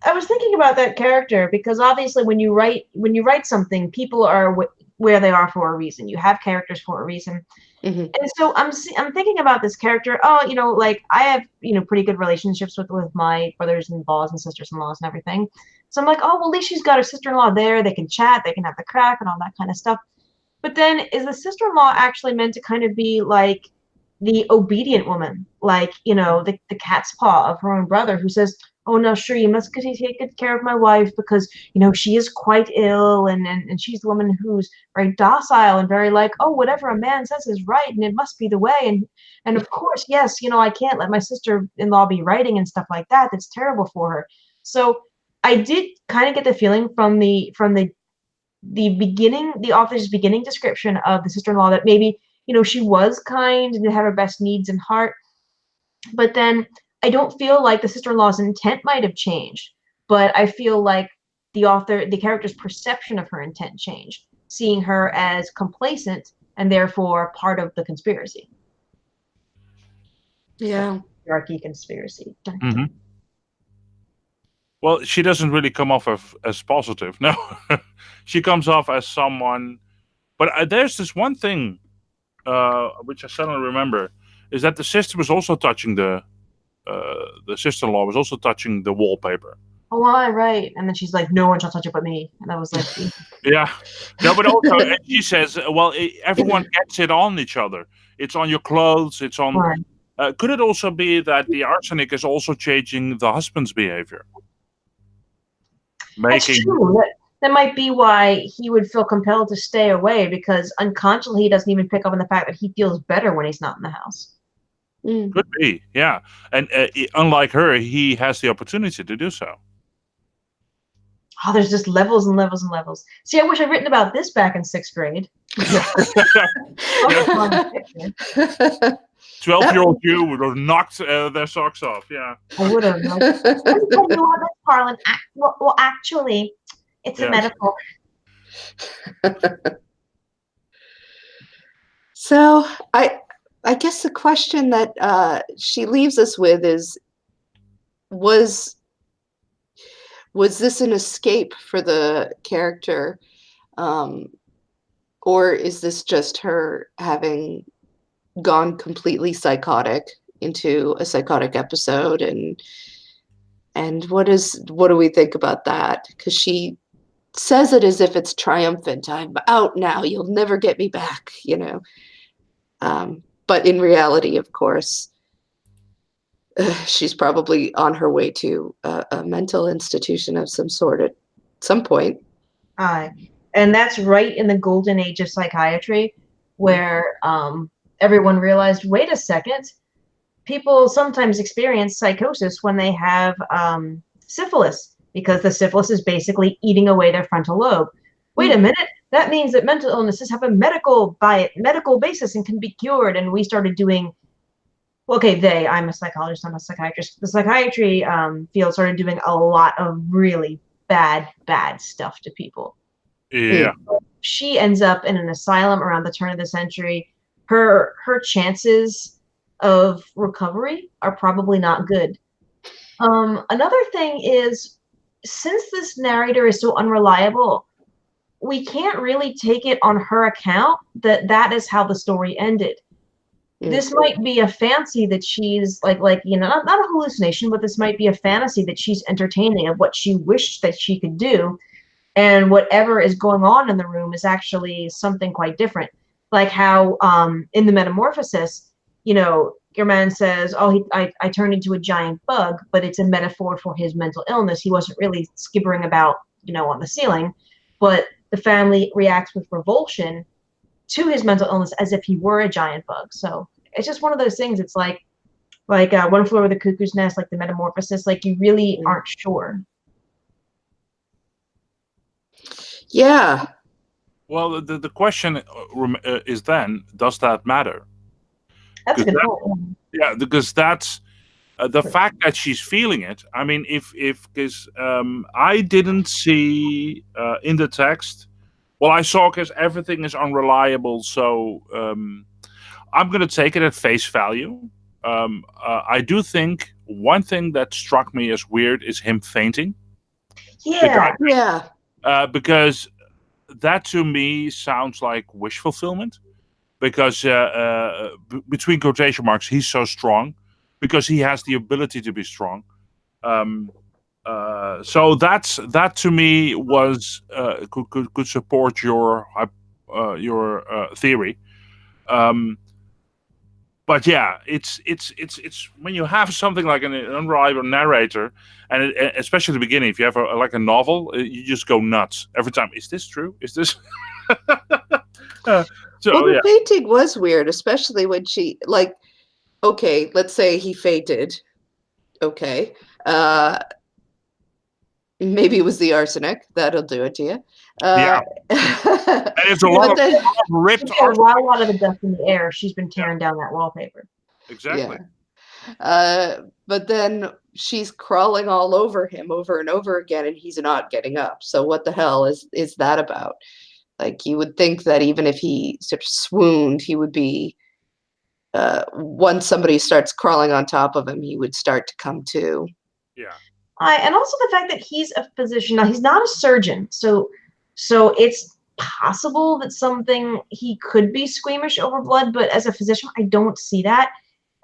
I was thinking about that character because obviously when you write something, people are where they are for a reason. You have characters for a reason. Mm-hmm. And so I'm thinking about this character. Oh, you know, like I have, you know, pretty good relationships with my brothers-in-laws and sisters-in-laws and everything. So I'm like, oh, well, at least she's got her sister-in-law there. They can chat, they can have the crack and all that kind of stuff. But then is the sister-in-law actually meant to kind of be like the obedient woman, like, you know, the cat's paw of her own brother who says, oh no, sure, you must take good care of my wife because, you know, she is quite ill, and she's the woman who's very docile and very like, oh, whatever a man says is right and it must be the way, and of course, yes, you know, I can't let my sister-in-law be writing and stuff like that. That's terrible for her. So I did kind of get the feeling from the beginning, the author's beginning description of the sister-in-law, that maybe, you know, she was kind and had her best needs in heart, but then I don't feel like the sister-in-law's intent might have changed, but I feel like the character's perception of her intent changed, seeing her as complacent and therefore part of the conspiracy.
Yeah.
Patriarchy conspiracy.
Mm-hmm. Well, she doesn't really come off as positive. No, she comes off as someone. But there's this one thing, which I suddenly remember, is that the sister was also touching the sister-in-law was also touching the wallpaper.
Oh, right. And then she's like, no one shall touch it but me. And I was like,
yeah. No, but also, she says, well, everyone gets it on each other. It's on your clothes. It's on. Right. Could it also be that the arsenic is also changing the husband's behavior?
That's true. That might be why he would feel compelled to stay away, because unconsciously he doesn't even pick up on the fact that he feels better when he's not in the house.
Could be, yeah. And unlike her, he has the opportunity to do so.
Oh, there's just levels and levels and levels. See, I wish I'd written about this back in 6th grade.
12-year-old you would have knocked their socks off, yeah.
I would have. Harlan. Well, actually, it's a medical.
So, I guess the question that she leaves us with is, was this an escape for the character? Or is this just her having gone completely psychotic into a psychotic episode? And what do we think about that? Because she says it as if it's triumphant. I'm out now. You'll never get me back, you know. But in reality, of course, she's probably on her way to a mental institution of some sort at some point.
And that's right in the golden age of psychiatry, where everyone realized, wait a second, people sometimes experience psychosis when they have syphilis, because the syphilis is basically eating away their frontal lobe. Wait a minute. That means that mental illnesses have a medical basis and can be cured. And we started doing well, okay, I'm a psychologist, I'm a psychiatrist. The psychiatry field started doing a lot of really bad stuff to people.
Yeah.
She ends up in an asylum around the turn of the century. Her chances of recovery are probably not good. Another thing is, since this narrator is so unreliable, we can't really take it on her account that that is how the story ended. This might be a fancy that she's like not a hallucination, but this might be a fantasy that she's entertaining of what she wished that she could do, and whatever is going on in the room is actually something quite different. Like how in the Metamorphosis, your man says, "Oh, I turned into a giant bug," but it's a metaphor for his mental illness. He wasn't really skibbering about, on the ceiling, but the family reacts with revulsion to his mental illness as if he were a giant bug. So it's just one of those things. It's like One Flew Over the Cuckoo's Nest, like the Metamorphosis. Like, you really aren't sure.
Yeah.
Well, the question is then, does that matter?
That's a good point.
Yeah, because that's the fact that she's feeling it. I mean, because I didn't see in the text. Well, I saw because everything is unreliable, so I'm going to take it at face value. I do think one thing that struck me as weird is him fainting.
Yeah.
Because that to me sounds like wish fulfillment. Because between quotation marks, he's so strong because he has the ability to be strong. So that to me was could support your theory. But yeah, it's when you have something like an unreliable narrator, and especially at the beginning, if you have like a novel, you just go nuts every time. Is this true? Is this?
The fainting was weird, especially when she, okay, let's say he fainted. Okay. Maybe it was the arsenic. That'll do it to you.
Yeah. And it's a lot of ripped
arsenic. While a lot of the dust in the air, she's been tearing down that wallpaper.
Exactly.
Yeah. But then she's crawling all over him over and over again, and he's not getting up. So what the hell is that about? Like, you would think that even if he sort of swooned, he would be, once somebody starts crawling on top of him, he would start to come to.
Yeah.
And also the fact that he's a physician. Now, he's not a surgeon, so it's possible that he could be squeamish over blood, but as a physician, I don't see that.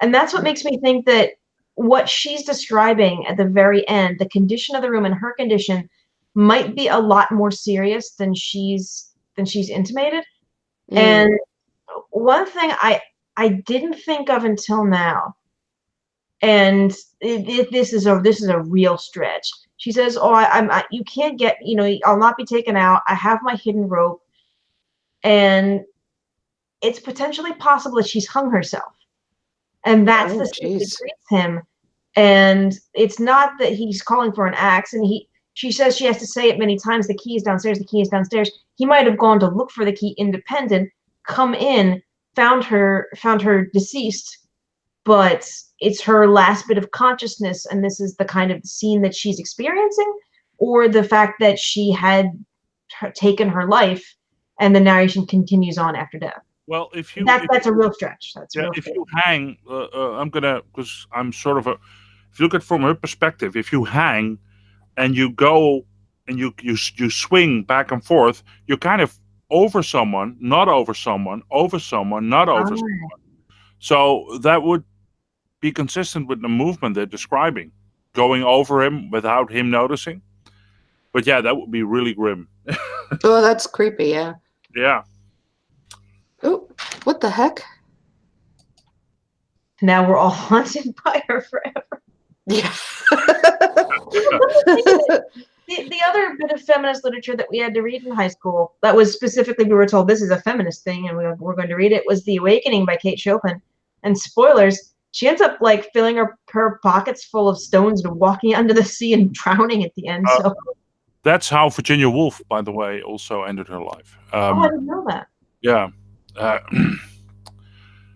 And that's what makes me think that what she's describing at the very end, the condition of the room and her condition, might be a lot more serious than she's intimated. And one thing I didn't think of until now, and this is a real stretch. She says, "Oh, you can't get, I'll not be taken out. I have my hidden rope," and it's potentially possible that she's hung herself, and that's the scene that greets him. And it's not that he's calling for an axe, and she says she has to say it many times. The key is downstairs. The key is downstairs. He might have gone to look for the key independent, come in, found her deceased, but it's her last bit of consciousness, and this is the kind of scene that she's experiencing, or the fact that she had taken her life, and the narration continues on after death.
Well,
that's a real stretch.
If you hang, because I'm sort of if you look at it from her perspective, if you hang and you go and you swing back and forth, you're kind of over someone, not over someone, over someone, not over someone. So that would be consistent with the movement they're describing, going over him without him noticing. But yeah, that would be really grim.
Oh, that's creepy. Yeah.
Yeah.
Oh, what the heck?
Now we're all haunted by her forever.
Yeah.
The other bit of feminist literature that we had to read in high school, that was specifically, we were told this is a feminist thing and we're going to read it, was The Awakening by Kate Chopin. And spoilers, she ends up filling her pockets full of stones and walking under the sea and drowning at the end. So
that's how Virginia Woolf, by the way, also ended her life.
I didn't know that.
Yeah.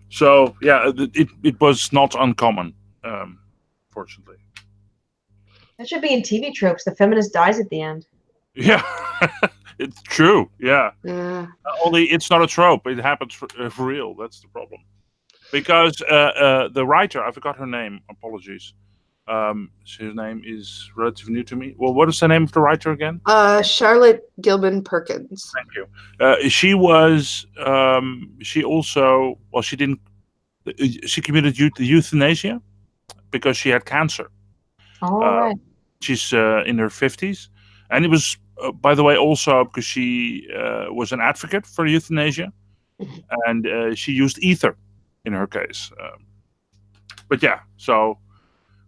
So yeah, it was not uncommon, fortunately.
That should be in TV tropes. The feminist dies at the end.
Yeah, it's true. Yeah,
Yeah.
only it's not a trope. It happens for real. That's the problem. Because the writer, I forgot her name. Apologies. His name is relatively new to me. Well, what is the name of the writer again?
Charlotte Gilman Perkins.
Thank you. She was. She also. Well, she didn't. She committed euthanasia because she had cancer.
All
Uh,
right.
She's in her 50s, and it was, by the way, also because she was an advocate for euthanasia, and she used ether in her case. But yeah, so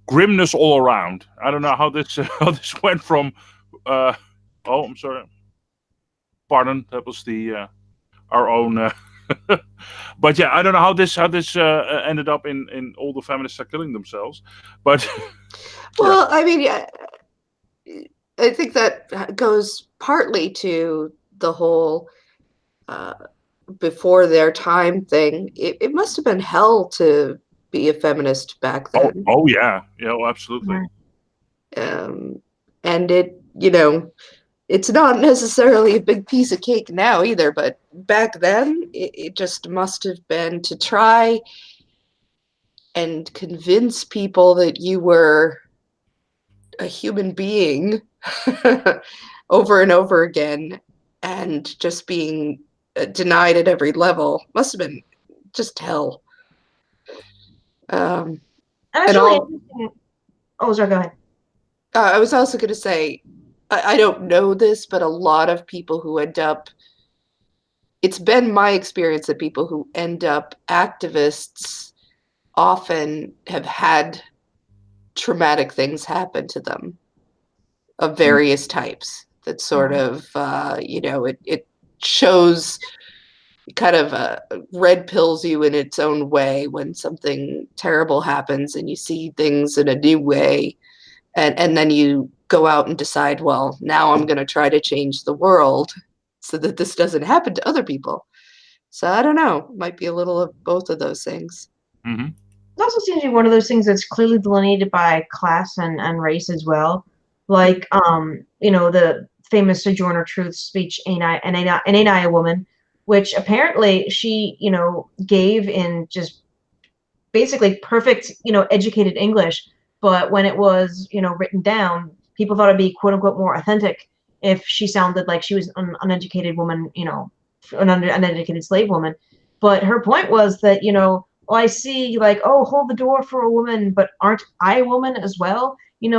grimness all around. I don't know how this how this went from. Oh, I'm sorry. Pardon. That was the our own. But yeah, I don't know how this ended up in all the feminists are killing themselves. But
Well, I mean, yeah, I think that goes partly to the whole before their time thing. It must have been hell to be a feminist back then.
oh yeah, yeah, well, absolutely.
And it's not necessarily a big piece of cake now either, but back then it just must have been to try and convince people that you were a human being over and over again, and just being denied at every level must have been just hell.
And that's really interesting. Oh, sorry, go ahead.
I was also going to say, I don't know this, but a lot of people who end up, it's been my experience that people who end up activists often have had traumatic things happen to them of various types that sort of, it shows kind of red pills you in its own way when something terrible happens and you see things in a new way. And then you go out and decide, well, now I'm going to try to change the world so that this doesn't happen to other people. So I don't know. Might be a little of both of those things.
Mm-hmm.
It also seems to be one of those things that's clearly delineated by class and race as well. Like, the famous Sojourner Truth speech, Ain't I a Woman, which apparently she, gave in just basically perfect, educated English. But when it was, written down, people thought it'd be quote unquote more authentic if she sounded like she was an uneducated woman, an uneducated slave woman. But her point was that, I see like, oh, hold the door for a woman, but aren't I a woman as well? And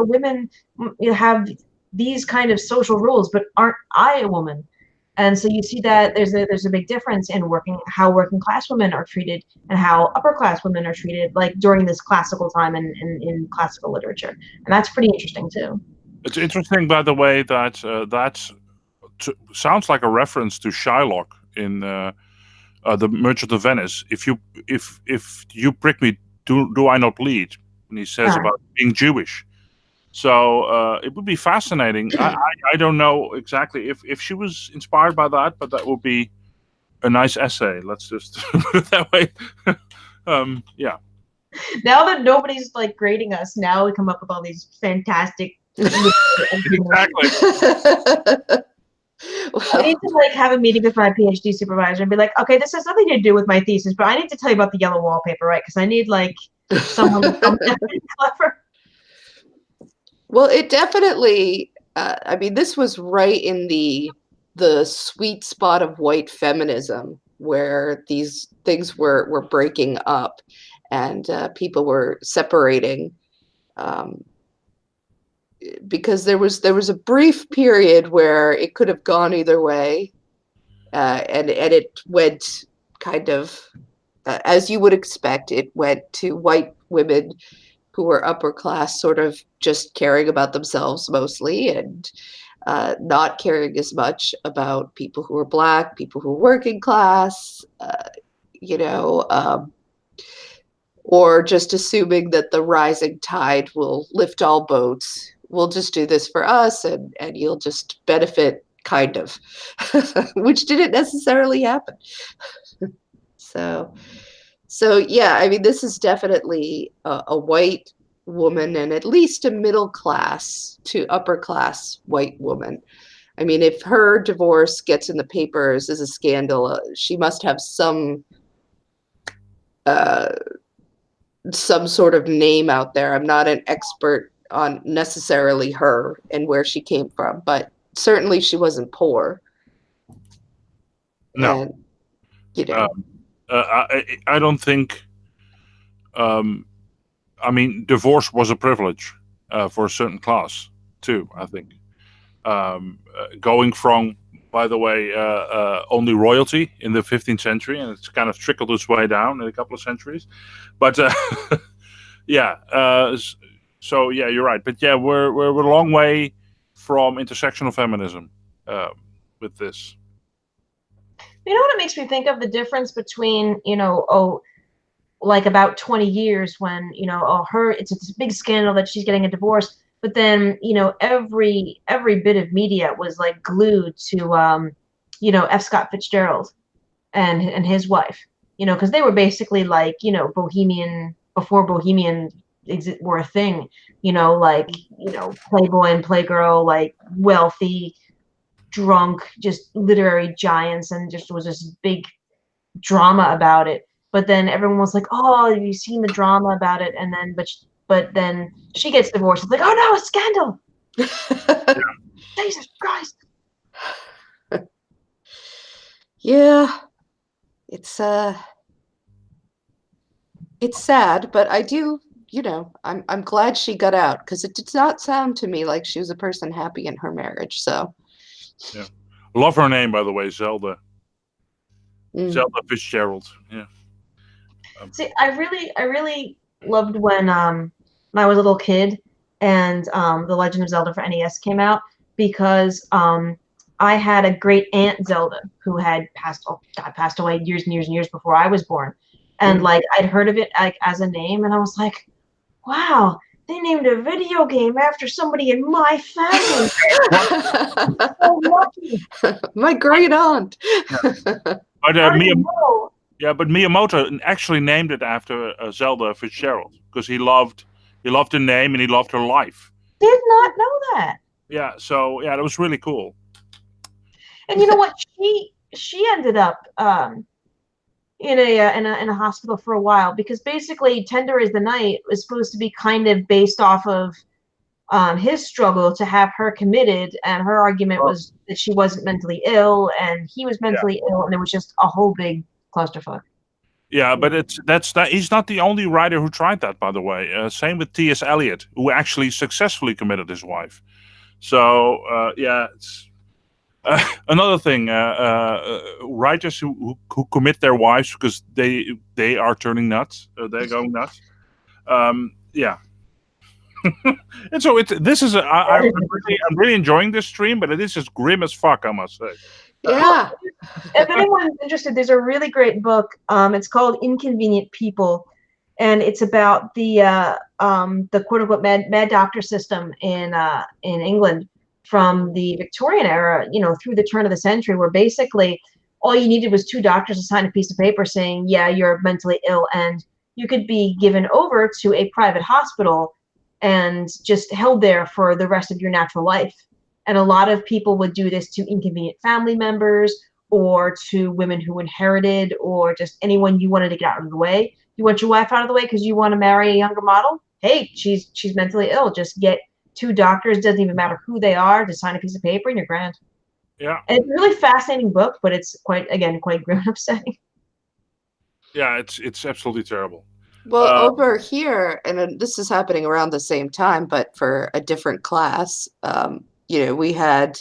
women have these kind of social rules, but aren't I a woman? And so you see that there's a big difference in how working class women are treated and how upper class women are treated, like during this classical time in classical literature, and that's pretty interesting too.
It's interesting, by the way, that sounds like a reference to Shylock in the Merchant of Venice. If you prick me, do I not bleed? And he says about being Jewish. So it would be fascinating. I don't know exactly if she was inspired by that, but that would be a nice essay. Let's just put it that way. Yeah.
Now that nobody's like grading us, now we come up with all these fantastic.
Exactly.
I need to have a meeting with my PhD supervisor and be like, okay, this has nothing to do with my thesis, but I need to tell you about the Yellow Wallpaper, right? Because I need someone clever.
Well, it definitely, this was right in the sweet spot of white feminism, where these things were breaking up and people were separating, because there was a brief period where it could have gone either way, and it went kind of, as you would expect, it went to white women who were upper class, sort of just caring about themselves mostly, and not caring as much about people who were Black, people who were working class, or just assuming that the rising tide will lift all boats. We'll just do this for us, and you'll just benefit, kind of, which didn't necessarily happen. So yeah, I mean, this is definitely a white woman, and at least a middle class to upper class white woman. I mean, if her divorce gets in the papers as a scandal, she must have uh, some sort of name out there. I'm not an expert on necessarily her and where she came from, but certainly she wasn't poor.
No.
And, you know,
I don't think. I mean, divorce was a privilege for a certain class too. I think going from, by the way, only royalty in the 15th century, and it's kind of trickled its way down in a couple of centuries. But yeah, so yeah, you're right. But yeah, we're a long way from intersectional feminism with this.
You know what it makes me think of? The difference between, like about 20 years when, it's a big scandal that she's getting a divorce, but then, every bit of media was like glued to, F. Scott Fitzgerald and his wife, because they were basically like, bohemian, before bohemian were a thing, playboy and playgirl, like wealthy, drunk, just literary giants, and just was this big drama about it. But then everyone was like, "Oh, have you seen the drama about it?" And then, but then she gets divorced. It's like, "Oh no, a scandal!" Jesus Christ!
Yeah, it's sad, but I do, I'm glad she got out, because it did not sound to me like she was a person happy in her marriage. So
yeah, love her name, by the way, Zelda. Zelda Fitzgerald. Yeah.
See, I really loved when I was a little kid and The Legend of Zelda for NES came out, because I had a great aunt Zelda who had passed away years and years and years before I was born, and like I'd heard of it like as a name, and I was like, wow, they named a video game after somebody in my family. So lucky.
My great aunt.
But but Miyamoto actually named it after Zelda Fitzgerald because he loved the name and he loved her life.
Did not know that.
Yeah, so yeah, that was really cool.
And you know what? She ended up in a hospital for a while, because basically Tender is the Night was supposed to be kind of based off of his struggle to have her committed, and her argument was that she wasn't mentally ill and he was mentally ill, and it was just a whole big clusterfuck.
Yeah, but he's not the only writer who tried that, by the way. Same with T.S. Eliot, who actually successfully committed his wife. So yeah, it's another thing. Writers who commit their wives because they are turning nuts. They're going nuts. Yeah. And so I'm really enjoying this stream, but it is just grim as fuck, I must say.
Yeah.
If anyone's interested, there's a really great book. It's called Inconvenient People, and it's about the quote unquote mad doctor system in England from the Victorian era, through the turn of the century, where basically all you needed was two doctors to sign a piece of paper saying, yeah, you're mentally ill, and you could be given over to a private hospital and just held there for the rest of your natural life. And a lot of people would do this to inconvenient family members, or to women who inherited, or just anyone you wanted to get out of the way. You want your wife out of the way because you want to marry a younger model? Hey, she's mentally ill. Just get two doctors, doesn't even matter who they are, to sign a piece of paper and you're grand.
Yeah.
And it's a really fascinating book, but it's quite grim and upsetting.
Yeah, it's absolutely terrible.
Well, over here, and this is happening around the same time, but for a different class, we had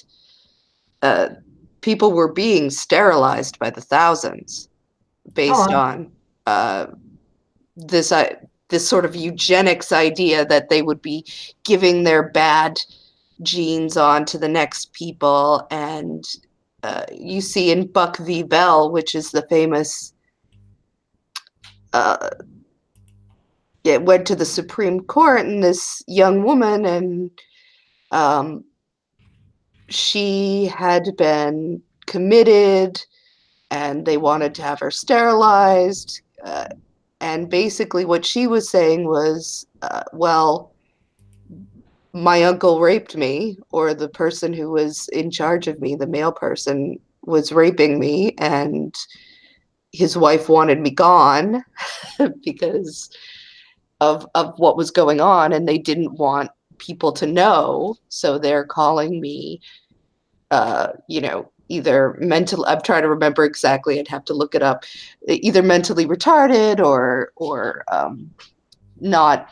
people were being sterilized by the thousands based on this sort of eugenics idea that they would be giving their bad genes on to the next people. And you see in Buck v. Bell, which is the famous it went to the Supreme Court, and this young woman, and she had been committed and they wanted to have her sterilized. And basically, what she was saying was, well, my uncle raped me, or the person who was in charge of me, the male person, was raping me, and his wife wanted me gone because of what was going on, and they didn't want people to know, so they're calling me either mental, I'm trying to remember exactly, I'd have to look it up, either mentally retarded or not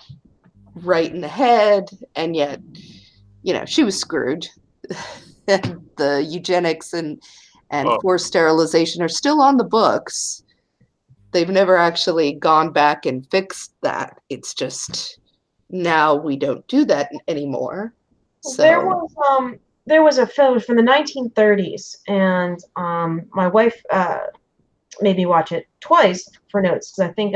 right in the head, and yet, she was screwed. The eugenics and
Oh,
forced sterilization are still on the books. They've never actually gone back and fixed that. It's just now we don't do that anymore. So
There was a film from the 1930s, and my wife made me watch it twice for notes, because I think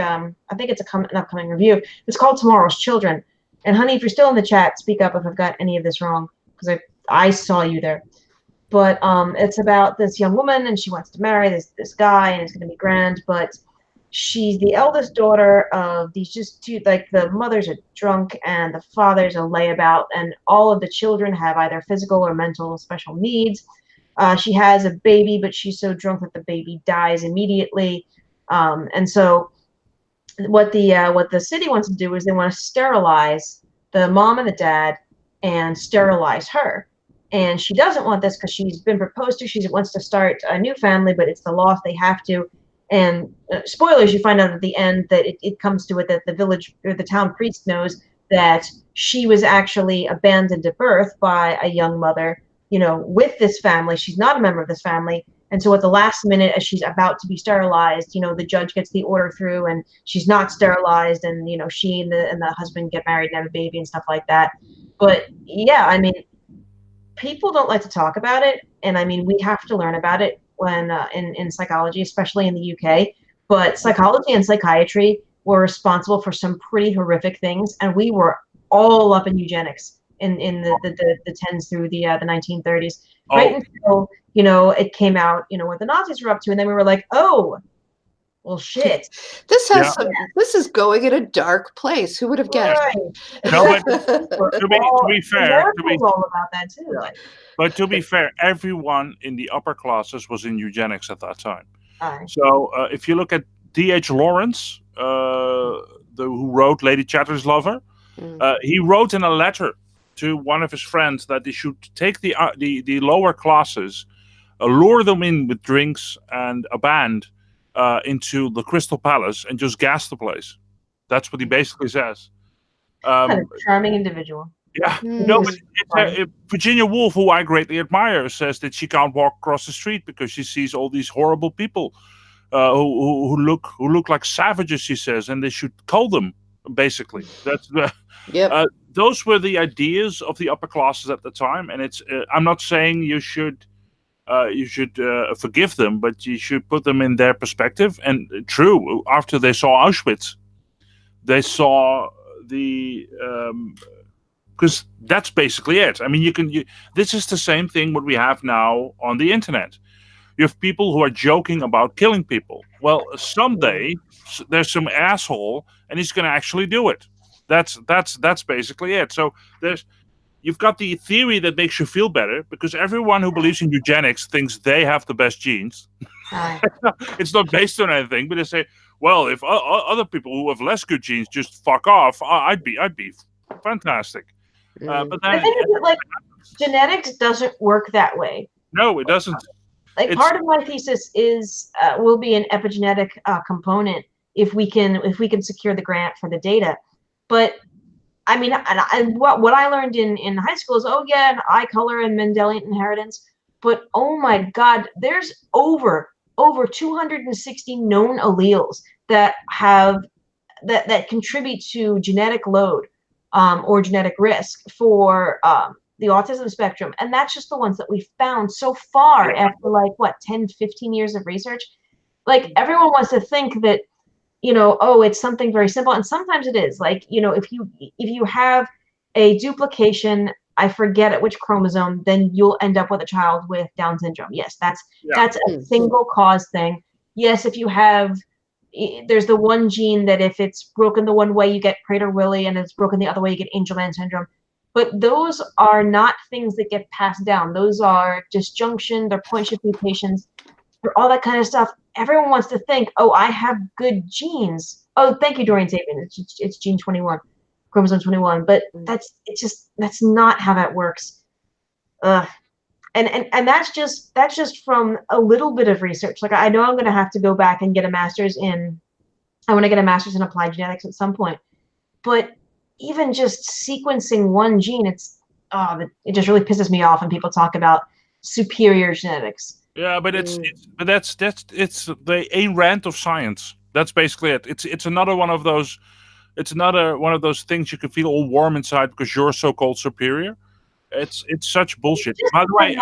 it's an upcoming review. It's called Tomorrow's Children. And honey, if you're still in the chat, speak up if I've got any of this wrong, because I saw you there. But it's about this young woman, and she wants to marry this guy, and it's going to be grand. But she's the eldest daughter of these just two, like the mother's a drunk and the father's a layabout, and all of the children have either physical or mental special needs. She has a baby, but she's so drunk that the baby dies immediately. And so what the city wants to do is they want to sterilize the mom and the dad and sterilize her. And she doesn't want this because she's been proposed to. She wants to start a new family, but it's the law if they have to. And spoilers, you find out at the end that it comes to it that the village or the town priest knows that she was actually abandoned at birth by a young mother, with this family. She's not a member of this family. And so at the last minute, as she's about to be sterilized, the judge gets the order through and she's not sterilized. And, she and the husband get married and have a baby and stuff like that. But yeah, I mean, people don't like to talk about it. And I mean, we have to learn about it when in psychology, especially in the UK. But psychology and psychiatry were responsible for some pretty horrific things. And we were all up in eugenics in the 10s through the 1930s, right until it came out, what the Nazis were up to, and then we were like, oh, well, shit.
This is going in a dark place. Who would have guessed?
Right.
No, but to be fair,
all about that too.
but to be fair, everyone in the upper classes was in eugenics at that time.
Right.
So if you look at D.H. Lawrence, who wrote Lady Chatter's Lover, he wrote in a letter to one of his friends that they should take the lower classes, lure them in with drinks and a band into the Crystal Palace and just gas the place. That's what he basically says.
What a charming individual.
Yeah, no, but Virginia Woolf, who I greatly admire, says that she can't walk across the street because she sees all these horrible people who look like savages. She says, and they should cull them. Basically, that's those were the ideas of the upper classes at the time, and it's. I'm not saying you should forgive them, but you should put them in their perspective. And true, after they saw Auschwitz, they saw the because that's basically it. I mean, this is the same thing what we have now on the internet. You have people who are joking about killing people. Well, someday there's some asshole, and he's going to actually do it. That's basically it. So you've got the theory that makes you feel better because everyone who believes in eugenics thinks they have the best genes. It's not based on anything, but they say, well, if other people who have less good genes just fuck off, I'd be fantastic. But then,
I think like genetics doesn't work that way.
No, it doesn't.
Like part of my thesis is will be an epigenetic component if we can secure the grant for the data. But I mean, what I learned in high school is, oh yeah, eye color and Mendelian inheritance. But oh my God, there's over 260 known alleles that contribute to genetic load or genetic risk for the autism spectrum. And that's just the ones that we found so far after 10, 15 years of research. Like everyone wants to think that, it's something very simple. And sometimes it is. Like, if you have a duplication I forget at which chromosome, then you'll end up with a child with Down syndrome. Yes, that's a single cause thing. Yes, if you have, there's the one gene that if it's broken the one way, you get Prader-Willi, and if it's broken the other way, you get Angelman syndrome. But those are not things that get passed down. Those are disjunction, they're point shift mutations, they're all that kind of stuff. Everyone wants to think, oh, I have good genes. Oh, thank you, Dorian Sapien. It's gene 21, chromosome 21. But that's not how that works. Ugh. And that's just from a little bit of research. Like, I know I'm going to have to go back and get a master's in. I want to get a master's in applied genetics at some point. But even just sequencing one gene, it just really pisses me off when people talk about superior genetics.
Yeah, but it's the rant of science. That's basically it. It's another one of those. It's another one of those things you can feel all warm inside because you're so-called superior. It's such bullshit. By the way,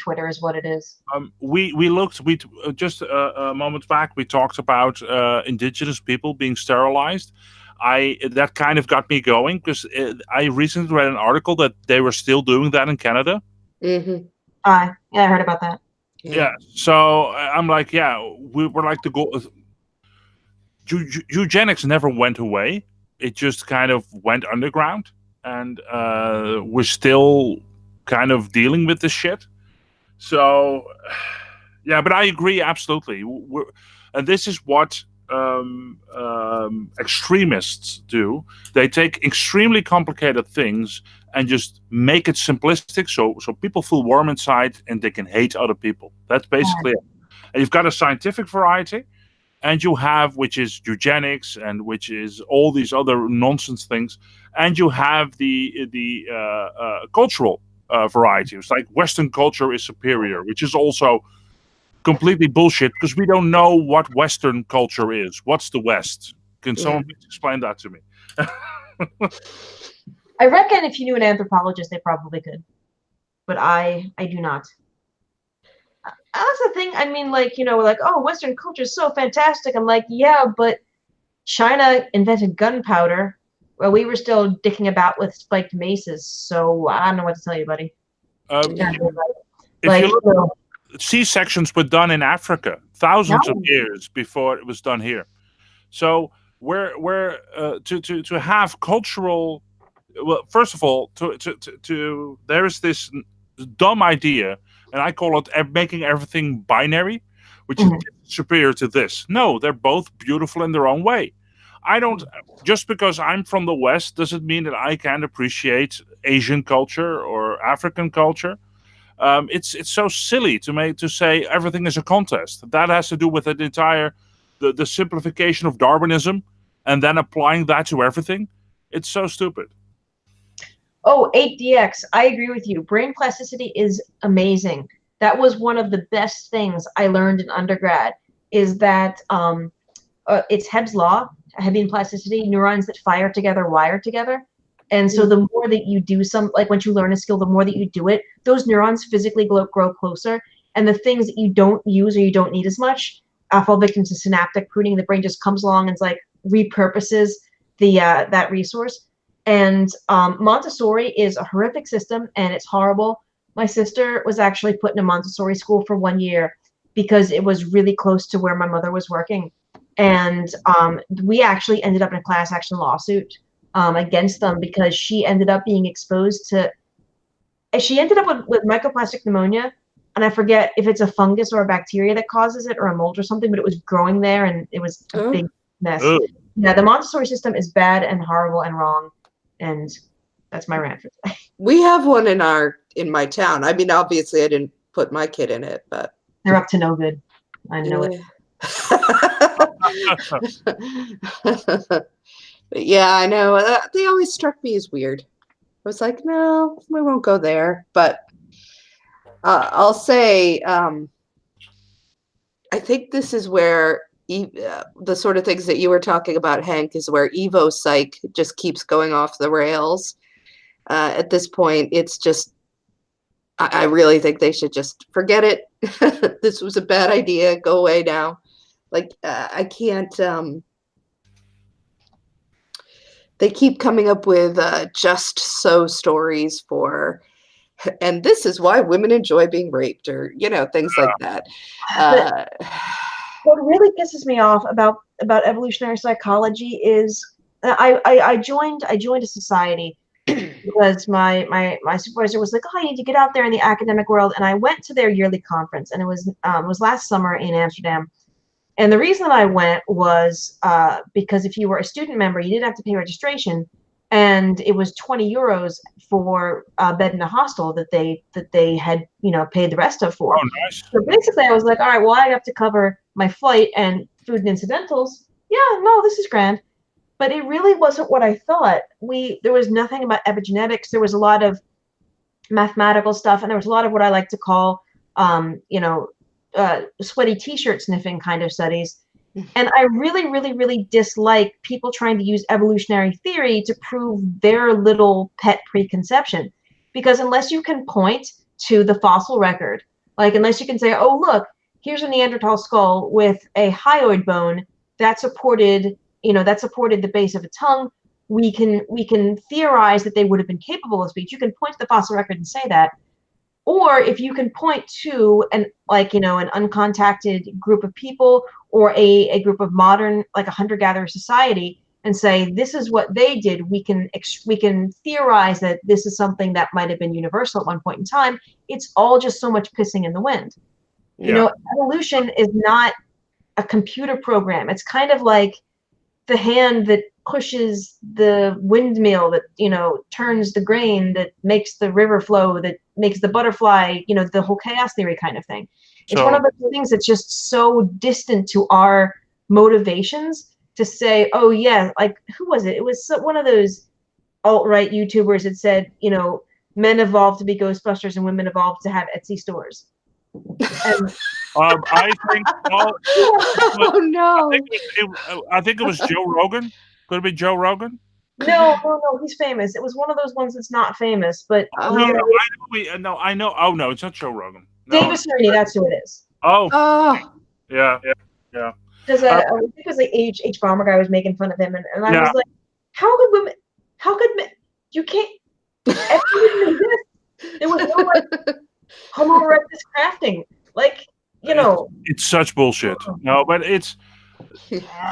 Twitter is what it is.
We looked. We just a moment back. We talked about indigenous people being sterilized. That kind of got me going because I recently read an article that they were still doing that in Canada.
Mm-hmm.
Yeah, I heard about that.
Yeah. So I'm like, yeah, we were like the goal. Eugenics never went away. It just kind of went underground. And we're still kind of dealing with this shit. So, yeah, but I agree absolutely. And this is what extremists do. They take extremely complicated things and just make it simplistic, so people feel warm inside and they can hate other people. That's basically it. And you've got a scientific variety, and you have, which is eugenics, and which is all these other nonsense things, and you have the cultural variety. It's like Western culture is superior, which is also completely bullshit because we don't know what Western culture is. What's the West? Can someone please explain that to me?
I reckon if you knew an anthropologist, they probably could, but I do not. That's the thing. I mean, like, we're like, oh, Western culture is so fantastic. I'm like, yeah, but China invented gunpowder while we were still dicking about with spiked maces. So I don't know what to tell you, buddy.
If you look, C-sections were done in Africa thousands of years before it was done here. So we're to have cultural. Well, first of all, there is this dumb idea. And I call it making everything binary, which is superior to this. No, they're both beautiful in their own way. I don't, just because I'm from the West, doesn't mean that I can appreciate Asian culture or African culture. It's so silly to say everything is a contest. That has to do with the simplification of Darwinism and then applying that to everything. It's so stupid.
Oh, 8DX, I agree with you. Brain plasticity is amazing. That was one of the best things I learned in undergrad, is that it's Hebb's law, Hebbian plasticity, neurons that fire together wire together. And so the more that you do like once you learn a skill, the more that you do it, those neurons physically grow closer. And the things that you don't use or you don't need as much fall victim to synaptic pruning. The brain just comes along and it's like repurposes that resource. And Montessori is a horrific system, and it's horrible. My sister was actually put in a Montessori school for 1 year because it was really close to where my mother was working. And we actually ended up in a class action lawsuit against them because she ended up being exposed to, she ended up with mycoplastic pneumonia. And I forget if it's a fungus or a bacteria that causes it or a mold or something, but it was growing there and it was a big mess. Yeah, the Montessori system is bad and horrible and wrong. And that's my rant for today.
We have one in my town. I mean, obviously I didn't put my kid in it, but
they're up to no good. I know it.
Yeah, I know. They always struck me as weird. I was like, no, we won't go there. But I'll say, I think this is where the sort of things that you were talking about, Hank, is where Evo Psych just keeps going off the rails. At this point, it's just, I really think they should just forget it. This was a bad idea. Go away now. Like, I can't, they keep coming up with just so stories for, and this is why women enjoy being raped, or things like that.
But
Uh,
what really pisses me off about evolutionary psychology is I joined a society because my supervisor was like, oh, you need to get out there in the academic world, and I went to their yearly conference, and it was last summer in Amsterdam. And the reason I went was because if you were a student member, you didn't have to pay registration, and it was 20 euros for a bed in a hostel that they had paid the rest of for.
Oh, nice.
So basically, I was like, all right, well, I have to cover my flight and food and incidentals. Yeah, no, this is grand. But it really wasn't what I thought. There was nothing about epigenetics. There was a lot of mathematical stuff, and there was a lot of what I like to call, sweaty t-shirt sniffing kind of studies. And I really, really, really dislike people trying to use evolutionary theory to prove their little pet preconception. Because unless you can point to the fossil record, like unless you can say, oh, look, here's a Neanderthal skull with a hyoid bone that supported the base of a tongue, we can theorize that they would have been capable of speech. You can point to the fossil record and say that. Or if you can point to an uncontacted group of people, or a group of modern, like a hunter-gatherer society, and say this is what they did, we can theorize that this is something that might have been universal at one point in time. It's all just so much pissing in the wind.
Yeah.
Evolution is not a computer program. It's kind of like the hand that pushes the windmill that turns the grain, that makes the river flow, that makes the butterfly, the whole chaos theory kind of thing. It's one of those things that's just so distant to our motivations to say, oh yeah, like who was it? It was one of those alt-right YouTubers that said, men evolved to be Ghostbusters and women evolved to have Etsy stores. And
I think. Well,
oh no!
I think it was Joe Rogan. Could it be Joe Rogan?
No, he's famous. It was one of those ones that's not famous, but
I know. Oh no, it's not Joe Rogan. No.
David Cerny, that's who it is.
Oh.
Oh.
Yeah.
Because I think it was the H Bomber guy was making fun of him, and I was like, how could men, you can't, everything exists. There was no like Homo erectus crafting, like
It's such bullshit. No, but it's.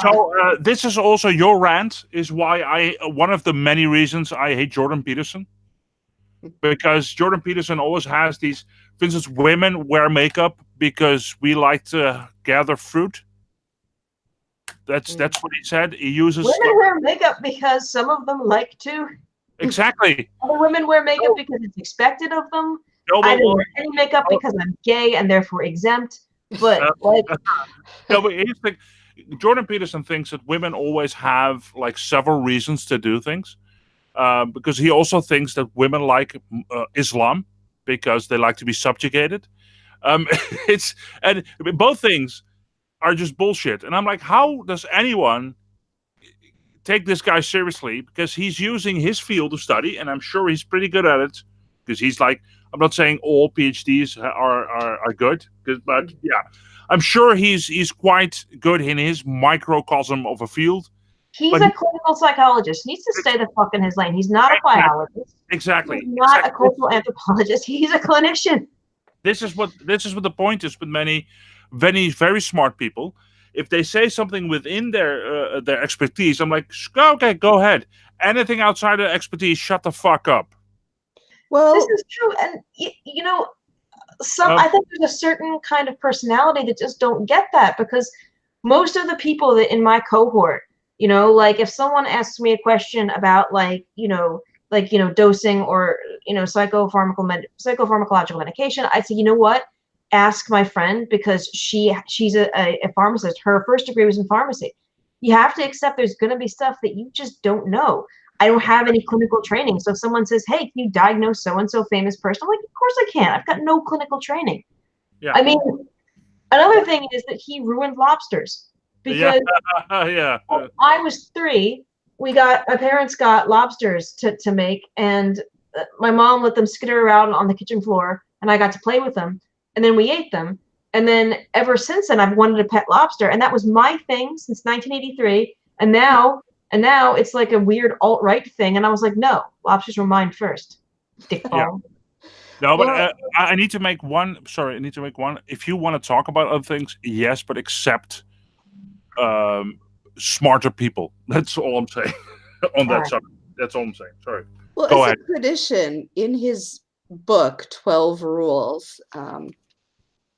So this is also your rant. Is why one of the many reasons I hate Jordan Peterson, because Jordan Peterson always has these. For instance, women wear makeup because we like to gather fruit. That's what he said. He uses
women wear makeup because some of them like to.
Exactly.
Other women wear makeup because it's expected of them. I don't wear any makeup because I'm gay and therefore exempt. But
no, but here's the thing. Jordan Peterson thinks that women always have like several reasons to do things, because he also thinks that women like Islam because they like to be subjugated. And both things are just bullshit. And I'm like, how does anyone take this guy seriously? Because he's using his field of study, and I'm sure he's pretty good at it. Because he's like, I'm not saying all PhDs are good, but yeah, I'm sure he's quite good in his microcosm of a field.
He's a clinical psychologist. He needs to stay the fuck in his lane. He's not a biologist.
Exactly.
He's not a cultural anthropologist. He's a clinician.
This is what the point is with many very smart people. If they say something within their expertise, I'm like, okay, go ahead. Anything outside of expertise, shut the fuck up.
Well, this is true, and I think there's a certain kind of personality that just don't get that, because most of the people that in my cohort, like if someone asks me a question about dosing or psychopharmacological medication, I'd say, you know what? Ask my friend, because she's a pharmacist. Her first degree was in pharmacy. You have to accept there's going to be stuff that you just don't know. I don't have any clinical training. So if someone says, hey, can you diagnose so-and-so famous person? I'm like, of course I can. I've got no clinical training. Yeah. I mean, another thing is that he ruined lobsters. Because when I was 3, my parents got lobsters to make, and my mom let them skitter around on the kitchen floor, and I got to play with them. And then we ate them. And then ever since then, I've wanted a pet lobster. And that was my thing since 1983. And now And now it's like a weird alt-right thing. And I was like, no, lobsters were mine first. Dickball.
No, but
Well-
I need to make one. Sorry, I need to make one. If you want to talk about other things, yes, but accept smarter people. That's all I'm saying on that
Alright.
subject. That's all I'm saying. Sorry.
Well,
Go
as
ahead.
a tradition, in his book, 12 Rules,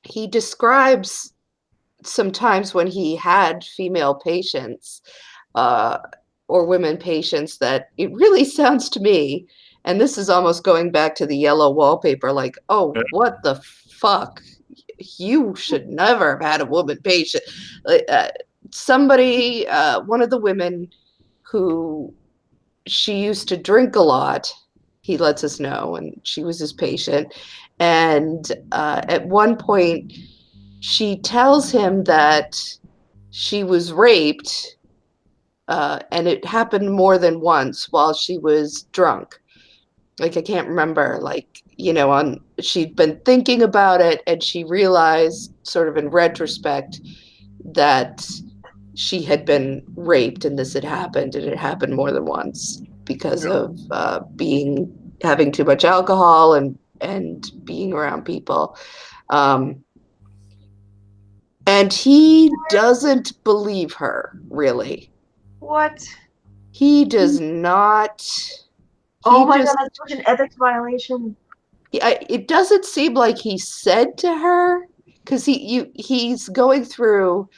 he describes some times when he had female patients or women patients that it really sounds to me, and this is almost going back to the Yellow Wallpaper, like, oh,
Yeah.
what the fuck? You should never have had a woman patient. Somebody, one of the women who she used to drink a lot, he lets us know, and she was his patient. And at one point, she tells him that she was raped, and it happened more than once while she was drunk. Like, I can't remember, like, she'd been thinking about it, and she realized, sort of in retrospect, that she had been raped and this had happened, and it happened more than once because of having too much alcohol and being around people. And he doesn't believe her, really.
What?
He does not.
Oh my God, that's such an ethics violation.
It doesn't seem like he said to her, because he's going through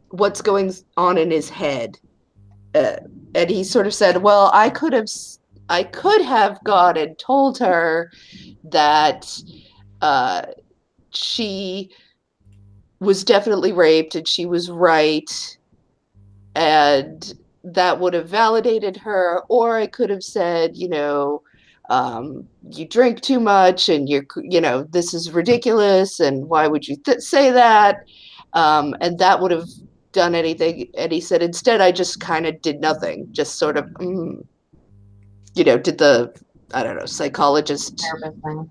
what's going on in his head, and he sort of said, "Well, I could have gone and told her that she was definitely raped and she was right, and that would have validated her, or I could have said, you drink too much and this is ridiculous, and why would you say that?" And that would have done anything. And he said, instead, I just kind of did nothing, just sort of, did the, I don't know, psychologist.
Therapist thing.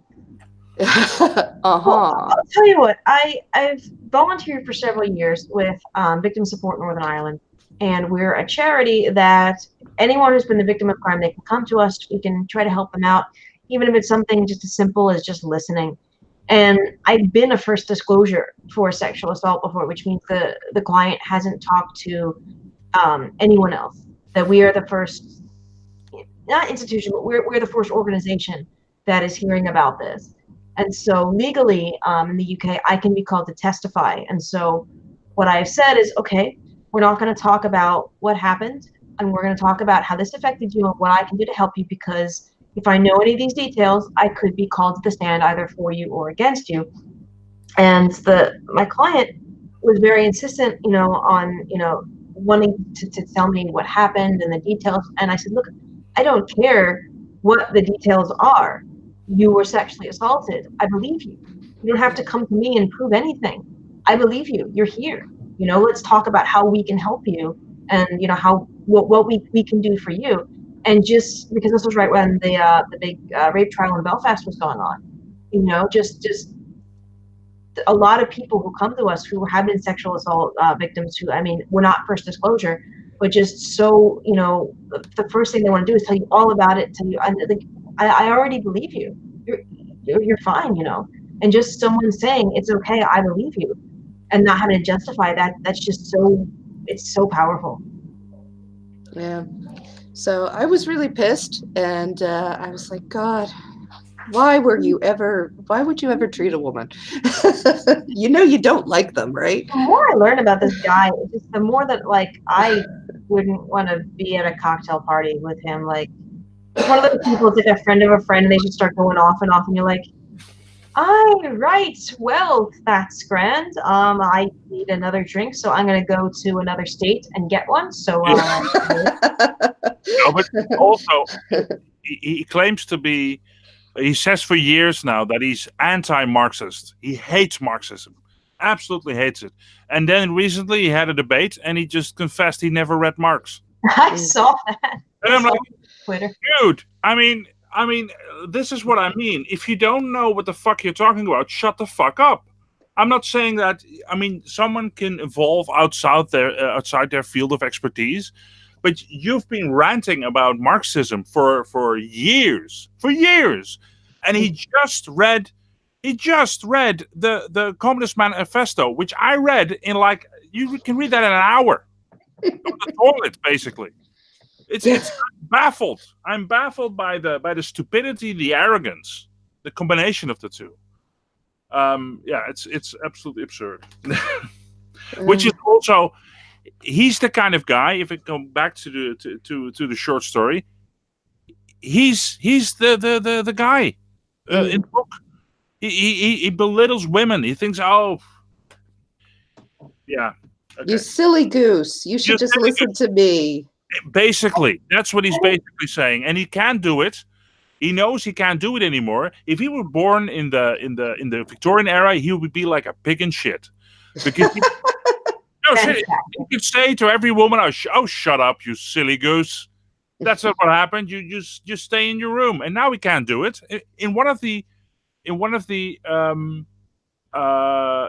Uh-huh.
Well, I'll tell you what, I've volunteered for several years with Victim Support Northern Ireland, and we're a charity that anyone who's been the victim of crime, they can come to us, we can try to help them out, even if it's something just as simple as just listening. And I've been a first disclosure for sexual assault before, which means the client hasn't talked to anyone else, that we are the first, not institution, but we're the first organization that is hearing about this. And so legally, in the UK, I can be called to testify. And so what I've said is, okay, we're not going to talk about what happened, and we're going to talk about how this affected you and what I can do to help you, because if I know any of these details, I could be called to the stand either for you or against you. And my client was very insistent, on, wanting to tell me what happened and the details. And I said, look, I don't care what the details are. You were sexually assaulted. I believe you. You don't have to come to me and prove anything. I believe you. You're here. Let's talk about how we can help you, and what we can do for you. And just because this was right when the big rape trial in Belfast was going on, just a lot of people who come to us who have been sexual assault victims, who, I mean, we're not first disclosure, but just so, the first thing they want to do is tell you all about it. Tell you, I already believe you. You're fine, and just someone saying it's okay, I believe you, and not having to justify that. That's just it's so powerful.
Yeah. So I was really pissed, and I was like, God, why would you ever treat a woman? You don't like them, right?
The more I learn about this guy, just the more that, like, I wouldn't want to be at a cocktail party with him. Like, it's one of those people, it's like a friend of a friend, and they just start going off and off, and you're like, right, well, that's grand. I need another drink, so I'm gonna go to another state and get one. So
No, but also he claims to be. He says for years now that he's anti-Marxist. He hates Marxism, absolutely hates it. And then recently he had a debate, and he just confessed he never read Marx.
I saw that.
And I'm like,
Twitter.
dude, I mean, this is what I mean. If you don't know what the fuck you're talking about, shut the fuck up. I'm not saying that. I mean, someone can evolve outside their field of expertise. but you've been ranting about Marxism for years, and he just read the Communist Manifesto, which I read in like, you can read that in an hour on the toilet, basically. It's I'm baffled. I'm baffled by the stupidity, the arrogance, the combination of the two. Yeah, it's absolutely absurd. Which is also, he's the kind of guy. If it come back to the short story, he's the guy in the book. He belittles women. He thinks, oh, yeah, okay.
You silly goose! You should just listen to me.
Basically, that's what he's basically saying, and he can't do it. He knows he can't do it anymore. If he were born in the Victorian era, he would be like a pig in shit. Because he could say to every woman, "Oh, shut up, you silly goose." That's not what happened. You just stay in your room, and now he can't do it. In one of the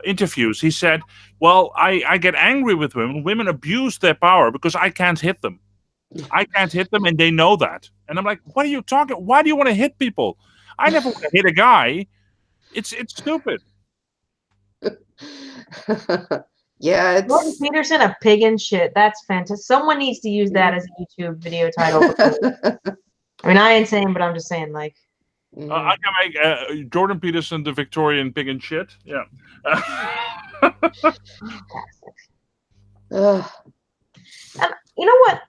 interviews, he said, "Well, I get angry with women. Women abuse their power because I can't hit them. I can't hit them, and they know that." And I'm like, "What are you talking? Why do you want to hit people? I never want to hit a guy. It's stupid."
Yeah, it's
Jordan Peterson, a pig in shit. That's fantastic. Someone needs to use that as a YouTube video title. I mean, I ain't saying, but I'm just saying, like.
I can make Jordan Peterson the Victorian pig in shit. Yeah.
And you know what?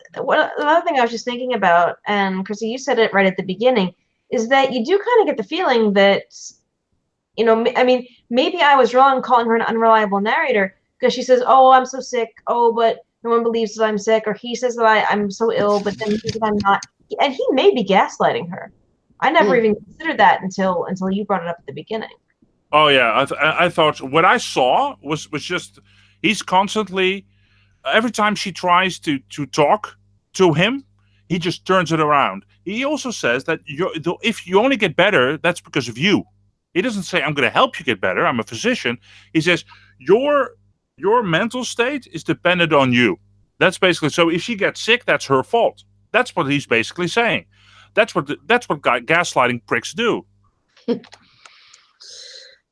Another thing I was just thinking about, and Chrissy, you said it right at the beginning, is that you do kind of get the feeling that, you know, I mean, maybe I was wrong calling her an unreliable narrator because she says, "Oh, I'm so sick. Oh, but no one believes that I'm sick," or he says that I'm so ill, but then he says that I'm not, and he may be gaslighting her. I never even considered that until you brought it up at the beginning.
Oh yeah, I thought what I saw was just he's constantly, every time she tries to talk to him, he just turns it around. He also says that if you only get better, that's because of you. He doesn't say, "I'm going to help you get better. I'm a physician." He says, your mental state is dependent on you. That's basically, so if she gets sick, that's her fault. That's what he's basically saying. That's what gaslighting pricks do.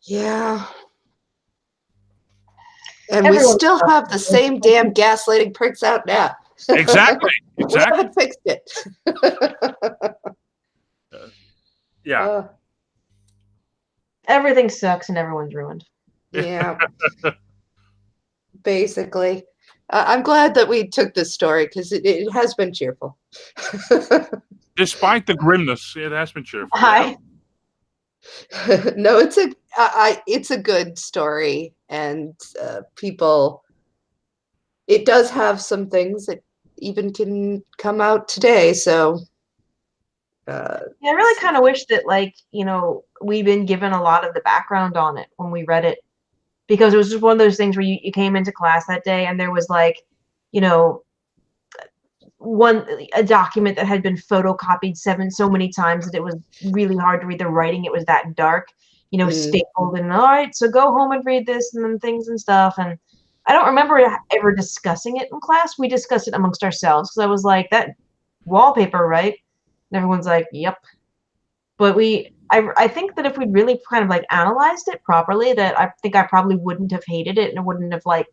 Yeah. And we still have the same damn gaslighting pricks out now.
Exactly.
We haven't fixed it.
Yeah.
Everything sucks and everyone's ruined.
Yeah. Basically. I'm glad that we took this story because it has been cheerful.
Despite the grimness, it has been cheerful.
Hi.
No, it's a good story, and people. It does have some things that even can come out today. So.
Yeah, I really kind of wish that, like, you know, we've been given a lot of the background on it when we read it, because it was just one of those things where you came into class that day and there was, like, you know, a document that had been photocopied so many times that it was really hard to read the writing. It was that dark, you know, stapled, and all right, so go home and read this and then things and stuff. And I don't remember ever discussing it in class. We discussed it amongst ourselves because I was like, "That wallpaper, right?" And everyone's like, "Yep." But I think that if we'd really kind of like analyzed it properly, that I think I probably wouldn't have hated it and it wouldn't have like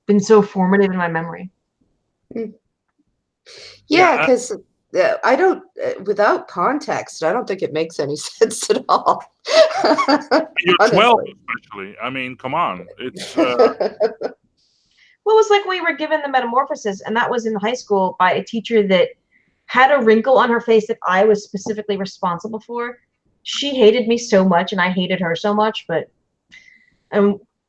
been so formative in my memory.
Yeah, because I don't, without context, I don't think it makes any sense at all.
You're 12, especially. I mean, come on. It's.
Well, it was like we were given the Metamorphosis, and that was in high school by a teacher that had a wrinkle on her face that I was specifically responsible for. She hated me so much, and I hated her so much, but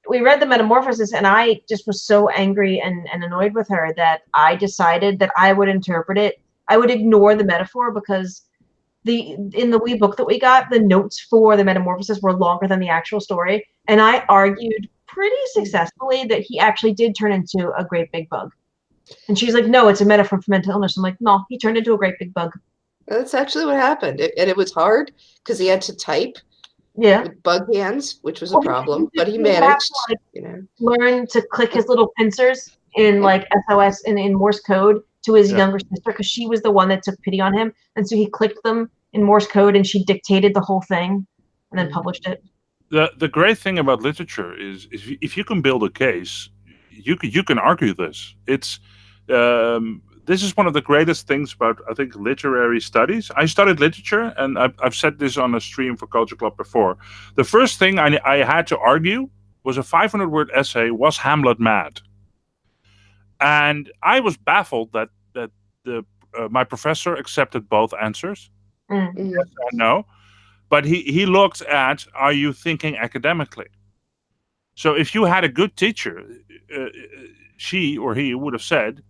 we read the Metamorphosis, and I just was so angry and annoyed with her that I decided that I would interpret it. I would ignore the metaphor because in the wee book that we got, the notes for the Metamorphosis were longer than the actual story, and I argued pretty successfully that he actually did turn into a great big bug. And she's like, "No, it's a metaphor for mental illness." I'm like, "No, he turned into a great big bug."
That's actually what happened. And it was hard because he had to type.
Yeah.
With bug hands, which was a problem, but he managed.
To, like, learn to click his little pincers in like SOS in Morse code to his younger sister because she was the one that took pity on him, and so he clicked them in Morse code, and she dictated the whole thing and then published it.
The great thing about literature is if you can build a case, you can argue this. It's this is one of the greatest things about, I think, literary studies. I studied literature, and I've said this on a stream for Culture Club before. The first thing I had to argue was a 500-word essay: was Hamlet mad? And I was baffled that my professor accepted both answers, yes and no. But he looked at, are you thinking academically? So if you had a good teacher, she or he would have said,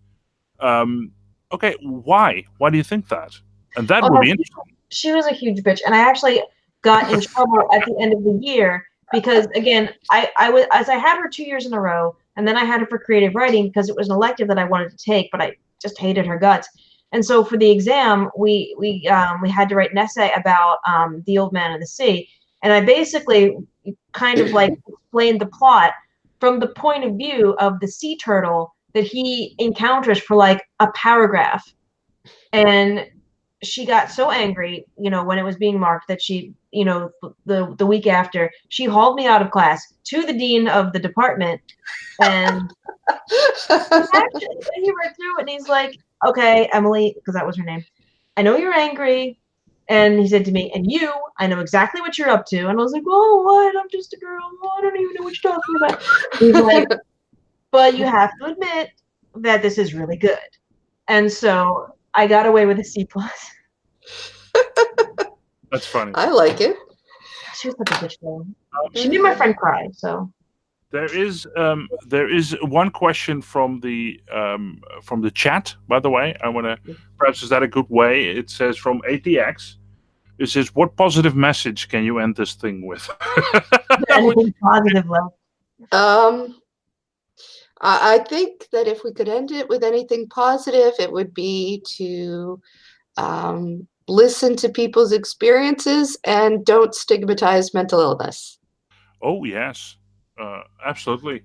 okay, why? Why do you think that? And that would be interesting.
She was a huge bitch, and I actually got in trouble at the end of the year because, again, I had her 2 years in a row, and then I had her for creative writing because it was an elective that I wanted to take, but I just hated her guts. And so for the exam, we had to write an essay about the Old Man and the Sea, and I basically kind of like explained the plot from the point of view of the sea turtle that he encounters for like a paragraph. And she got so angry, when it was being marked that she, the week after, she hauled me out of class to the dean of the department, and actually he read through it and he's like, okay, Emily, because that was her name, I know you're angry. And he said to me, and you, I know exactly what you're up to. And I was like, oh, what? I'm just a girl. I don't even know what you're talking about. He's like, but you have to admit that this is really good. And so I got away with a C+.
That's funny.
I like it.
She was such a bitch though. She made my friend cry, so.
There is one question from the chat, by the way. I want to, perhaps is that a good way? It says from ATX. It says, what positive message can you end this thing with?
Anything positive, love.
I think that if we could end it with anything positive, it would be to listen to people's experiences and don't stigmatize mental illness.
Oh, yes. Absolutely.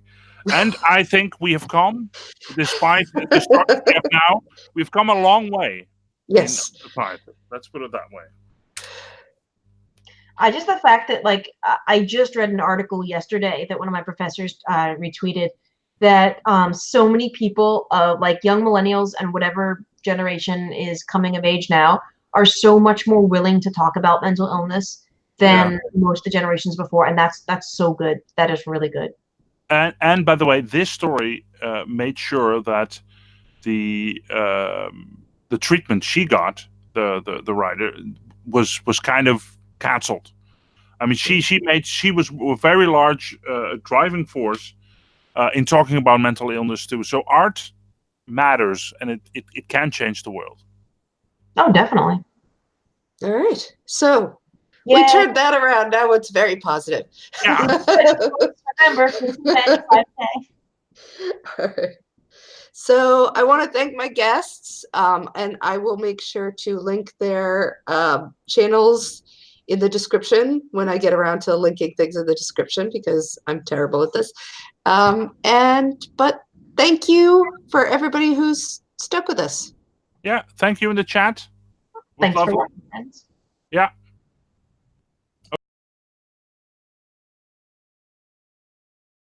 And I think we have come, despite the struggle we have now, we've come a long way.
Yes.
Let's put it that way.
Just the fact that, like, I just read an article yesterday that one of my professors retweeted that so many people, like young millennials and whatever generation is coming of age now, are so much more willing to talk about mental illness than most of the generations before, and that's so good. That is really good.
And by the way, this story made sure that the treatment she got, the writer, was kind of cancelled. I mean, she was a very large driving force in talking about mental illness too. So art matters, and it can change the world.
Oh, definitely.
All right. So we turned that around. Now it's very positive.
Yeah.
Remember,
All right. So I want to thank my guests, and I will make sure to link their channels in the description when I get around to linking things in the description, because I'm terrible at this. But thank you for everybody who's stuck with us.
Yeah. Thank you in the chat.
Thanks for watching, friends.
Yeah.